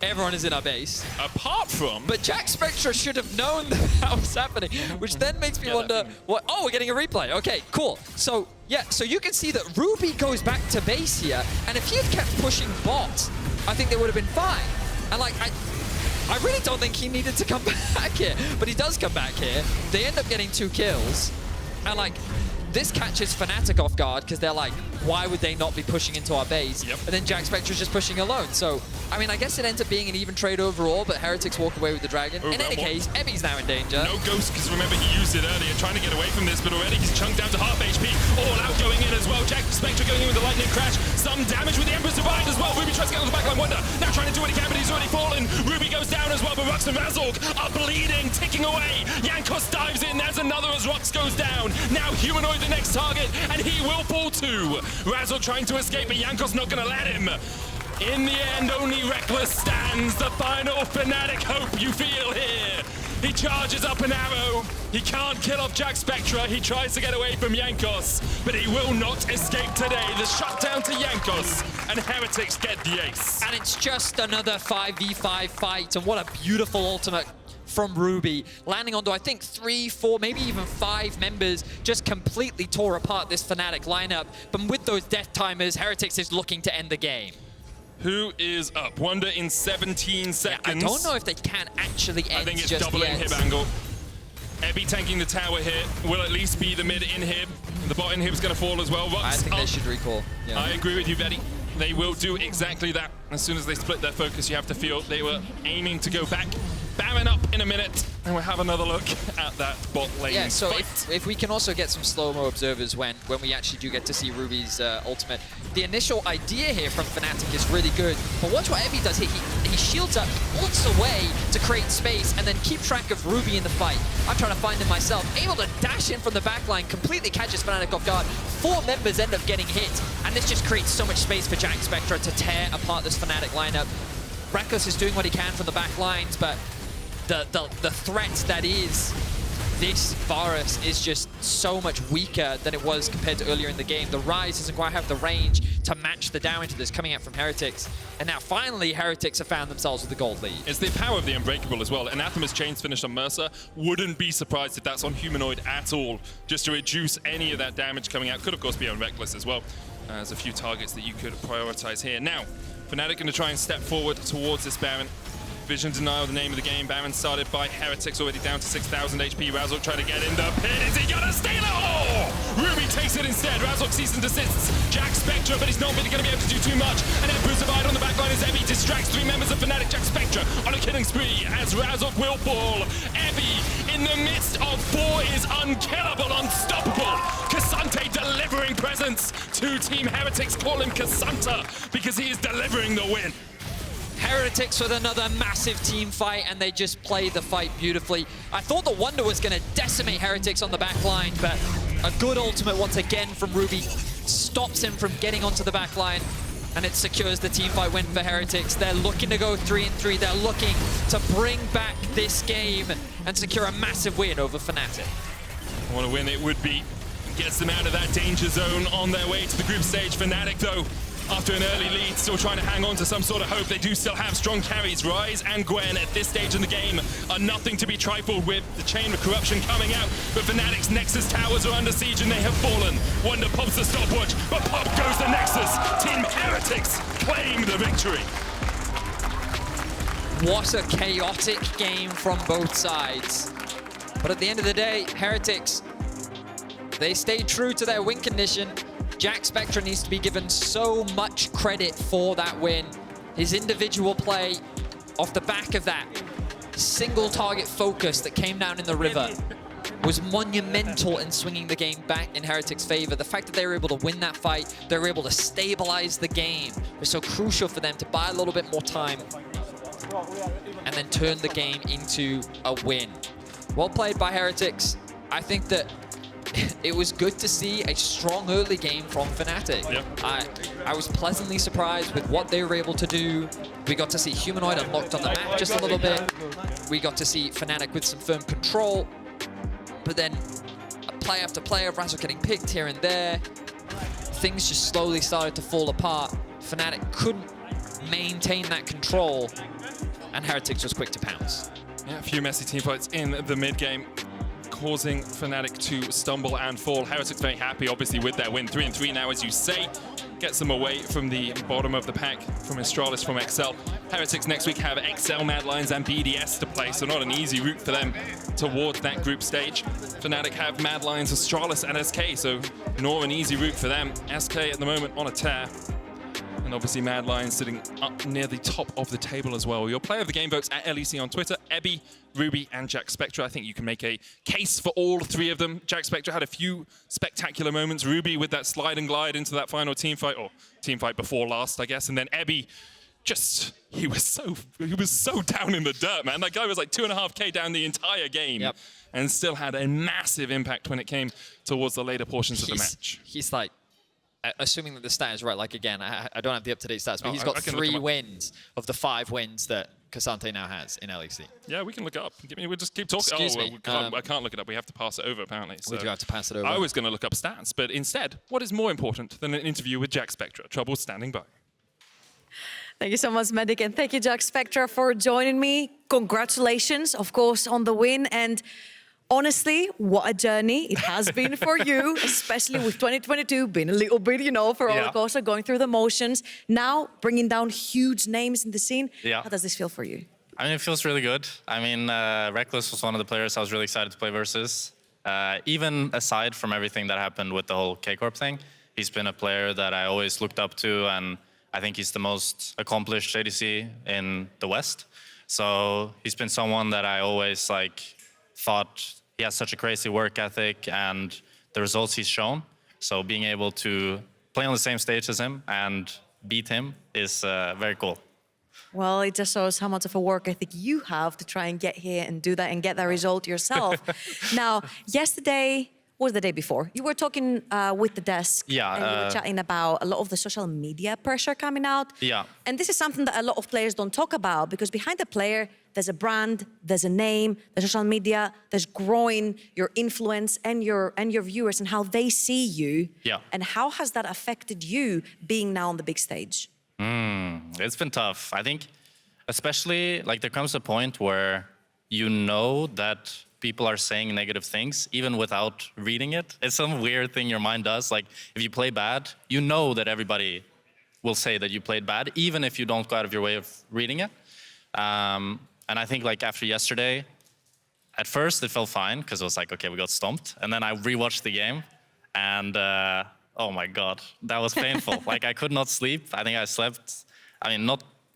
everyone is in our base. Apart from... But Jackspektra should have known that was happening, which then makes me wonder, what? Oh, we're getting a replay. Okay, cool. So, yeah, so you can see that Ruby goes back to base here, and if he had kept pushing bot, I think they would have been fine. And like, I really don't think he needed to come back here, but he does come back here. They end up getting 2 kills, and like, this catches Fnatic off guard because they're like, why would they not be pushing into our base? Yep. And then Jackspektra's just pushing alone. So, I mean, I guess it ends up being an even trade overall, but Heretics walk away with the dragon. In any case, Evi's now in danger. No ghost, because remember he used it earlier, trying to get away from this, but already he's chunked down to half HP. All out going in as well. Jackspektra going in with the lightning crash. Some damage with the Emperor survived as well. Ruby tries to get on the backline. Wunder now trying to do what he can, but he's already fallen. Ruby goes down as well, but rhuckz and Razork are bleeding, ticking away. Jankos dives in. There's another as rhuckz goes down. Now Humanoid the next target, and he will fall too. Razork trying to escape, but Jankos not going to let him. In the end, only Rekkles stands. The final Fnatic hope you feel here. He charges up an arrow. He can't kill off Jackspektra. He tries to get away from Jankos, but he will not escape today. The shutdown to Jankos, and Heretics get the ace. And it's just another 5v5 fight, and what a beautiful ultimate from Ruby, landing onto, I think, 3, 4, maybe even 5 members, just completely tore apart this Fnatic lineup. But with those death timers, Heretics is looking to end the game. Who is up? Wunder in 17 seconds. Yeah, I don't know if they can actually end. I think it's just doubling yet. inhib angle. Ebi tanking the tower here will at least be the mid inhib. The bot inhib's going to fall as well. rhuckz I think up. they should recall. Yeah. I agree with you, Vedi. They will do exactly that. As soon as they split their focus, you have to feel they were aiming to go back. Baron up in a minute, and we'll have another look at that bot lane. Yeah, so fight. if we can also get some slow-mo observers when we actually do get to see Ruby's ultimate. The initial idea here from Fnatic is really good, but watch what Evi does here. He shields up, ults away to create space, and then keep track of Ruby in the fight. I'm trying to find him myself. Able to dash in from the backline, completely catches Fnatic off guard. 4 members end up getting hit, and this just creates so much space for Jackspektra to tear apart this Fnatic lineup. Rekkles is doing what he can from the back lines, but the threat that is this Varus is just so much weaker than it was compared to earlier in the game. The Ryze doesn't quite have the range to match the damage that's coming out from Heretics. And now finally Heretics have found themselves with the gold lead. It's the power of the Unbreakable as well. Anathema's chains finished on Mersa. Wouldn't be surprised if that's on Humanoid at all, just to reduce any of that damage coming out. Could of course be on Rekkles as well. There's a few targets that you could prioritize here. Now, Fnatic going to try and step forward towards this Baron. Vision Denial, the name of the game. Baron started by Heretics, already down to 6,000 HP. Razork trying to get in the pit. Is he gonna steal it? Oh! Ruby takes it instead. Razork cease and desists. Jackspektra, but he's not really gonna be able to do too much. And Emperor survived on the backline as Evi distracts 3 members of Fnatic. Jackspektra on a killing spree as Razork will fall. Evi in the midst of 4 is unkillable, unstoppable. K'Sante delivering presence to Team Heretics. Call him K'Santa because he is delivering the win. Heretics with another massive team fight, and they just play the fight beautifully. I thought the Wunder was going to decimate Heretics on the back line, but a good ultimate once again from Ruby stops him from getting onto the back line, and it secures the team fight win for Heretics. They're looking to go 3-3. They're looking to bring back this game and secure a massive win over Fnatic. What a win it would be. Gets them out of that danger zone on their way to the group stage. Fnatic, though, after an early lead, still trying to hang on to some sort of hope. They do still have strong carries. Ryze and Gwen at this stage in the game are nothing to be trifled with. The chain of corruption coming out, but Fnatic's Nexus towers are under siege and they have fallen. Wunder pops the stopwatch, but pop goes the Nexus. Team Heretics claim the victory. What a chaotic game from both sides. But at the end of the day, Heretics, they stayed true to their win condition. Jackspektra needs to be given so much credit for that win. His individual play off the back of that single target focus that came down in the river was monumental in swinging the game back in Heretics' favor. The fact that they were able to win that fight, they were able to stabilize the game, was so crucial for them to buy a little bit more time and then turn the game into a win. Well played by Heretics. I think that it was good to see a strong early game from Fnatic. Yep. I was pleasantly surprised with what they were able to do. We got to see Humanoid unlocked on the map just a little bit. We got to see Fnatic with some firm control. But then play after player, Razork getting picked here and there. Things just slowly started to fall apart. Fnatic couldn't maintain that control. And Heretics was quick to pounce. Yeah, a few messy teamfights in the mid game, causing Fnatic to stumble and fall. Heretics very happy, obviously, with their win. 3-3 now, as you say. Gets them away from the bottom of the pack, from Astralis, from XL. Heretics next week have XL, Mad Lions, and BDS to play, so not an easy route for them towards that group stage. Fnatic have Mad Lions, Astralis, and SK, so nor an easy route for them. SK at the moment on a tear. And obviously Mad Lions sitting up near the top of the table as well. Your player of the game votes at LEC on Twitter, Ebby, Ruby, and Jackspektra. I think you can make a case for all three of them. Jackspektra had a few spectacular moments. Ruby with that slide and glide into that final team fight, or team fight before last, I guess. And then Ebby, just, he was so down in the dirt, man. That guy was like 2.5K down the entire game. Yep. And still had a massive impact when it came towards the later portions of the match. He's like, assuming that the stat is right, like again, I don't have the up-to-date stats, but he's got 3 wins of the 5 wins that K'Sante now has in LEC. Yeah, we can look it up. We'll just keep talking. Excuse me. I can't look it up. We have to pass it over, apparently. We do have to pass it over. I was going to look up stats, but instead, what is more important than an interview with Jackspektra? Trouble standing by. Thank you so much, Medic, and thank you, Jackspektra, for joining me. Congratulations, of course, on the win. And honestly, what a journey it has been for you, especially with 2022 being a little bit, for roller coaster, going through the motions. Now, bringing down huge names in the scene. Yeah. How does this feel for you? I mean, it feels really good. I mean, Rekkles was one of the players I was really excited to play versus. Even aside from everything that happened with the whole K-Corp thing, he's been a player that I always looked up to, and I think he's the most accomplished ADC in the West. So he's been someone that I always thought he has such a crazy work ethic and the results he's shown. So being able to play on the same stage as him and beat him is very cool. Well, it just shows how much of a work ethic you have to try and get here and do that and get that result yourself. Now, yesterday, was the day before, you were talking with the desk. Yeah. And you were chatting about a lot of the social media pressure coming out. Yeah. And this is something that a lot of players don't talk about, because behind the player, there's a brand, there's a name, there's social media, there's growing your influence and your viewers and how they see you. Yeah. And how has that affected you being now on the big stage? It's been tough. I think especially there comes a point where you know that people are saying negative things even without reading it. It's some weird thing your mind does. If you play bad, you know that everybody will say that you played bad, even if you don't go out of your way of reading it. And I think after yesterday, at first it felt fine because it was okay, we got stomped. And then I rewatched the game and oh my God, that was painful. I could not sleep. I think I slept,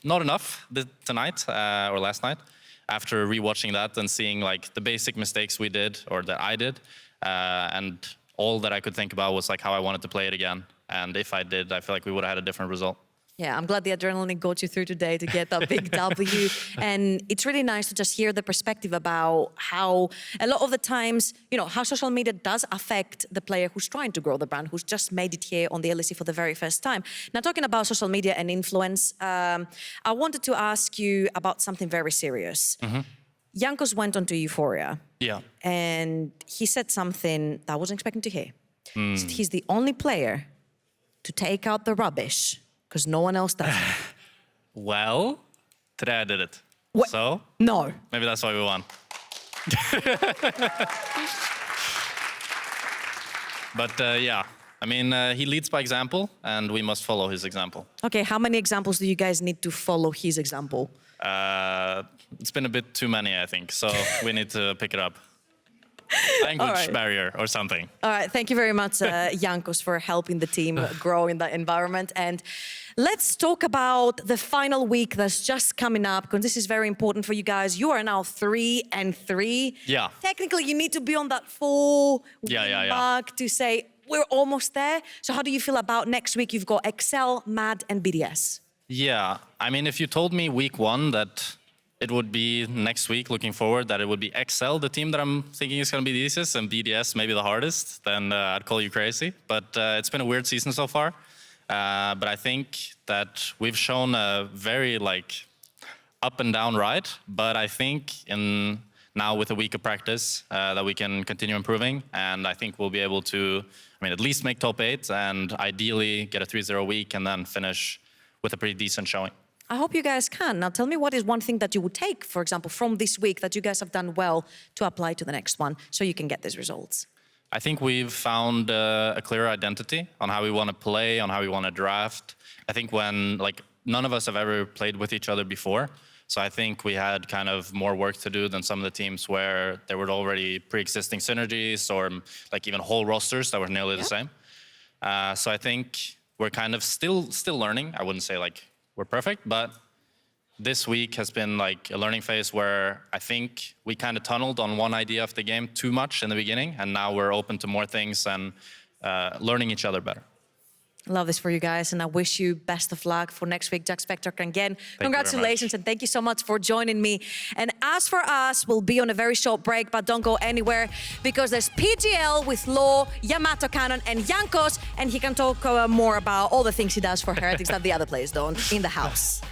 not enough tonight or last night. After rewatching that and seeing the basic mistakes we did or that I did, and all that I could think about was how I wanted to play it again. And if I did, I feel we would have had a different result. Yeah, I'm glad the adrenaline got you through today to get that big W. And it's really nice to just hear the perspective about how a lot of the times, how social media does affect the player who's trying to grow the brand, who's just made it here on the LEC for the very first time. Now, talking about social media and influence, I wanted to ask you about something very serious. Jankos went on to Euphoria. Yeah. And he said something that I wasn't expecting to hear. He said he's the only player to take out the rubbish because no one else does it. Well, today I did it. What? So? No. Maybe that's why we won. But yeah, he leads by example and we must follow his example. Okay, how many examples do you guys need to follow his example? It's been a bit too many, I think. So we need to pick it up. Language barrier or something. All right, thank you very much, Jankos, for helping the team grow in that environment. And let's talk about the final week that's just coming up, because this is very important for you guys. You are now 3-3. Yeah. Technically, you need to be on that full mark to say, we're almost there. So how do you feel about next week? You've got XL, MAD, and BDS. Yeah, if you told me week 1 that it would be next week, looking forward, that it would be XL, the team that I'm thinking is going to be the easiest, and BDS maybe the hardest, then I'd call you crazy. But it's been a weird season so far. But I think that we've shown a very up and down ride. But I think now with a week of practice that we can continue improving, and I think we'll be able to, at least make top 8 and ideally get a 3-0 week and then finish with a pretty decent showing. I hope you guys can. Now tell me what is one thing that you would take, for example, from this week that you guys have done well to apply to the next one so you can get these results. I think we've found a clear identity on how we want to play, on how we want to draft. I think when, like, none of us have ever played with each other before. So I think we had kind of more work to do than some of the teams where there were already pre-existing synergies or like even whole rosters that were nearly the same. So I think we're kind of still learning. I wouldn't say like we're perfect, but this week has been like a learning phase where I think we kind of tunneled on one idea of the game too much in the beginning, and now we're open to more things and learning each other better. Love this for you guys, and I wish you best of luck for next week, Jackspektra. Again, congratulations, and thank you so much for joining me. And as for us, we'll be on a very short break, but don't go anywhere because there's PGL with Laure, YamatoCannon, and Jankos, and he can talk more about all the things he does for Heretics that the other players don't in the house.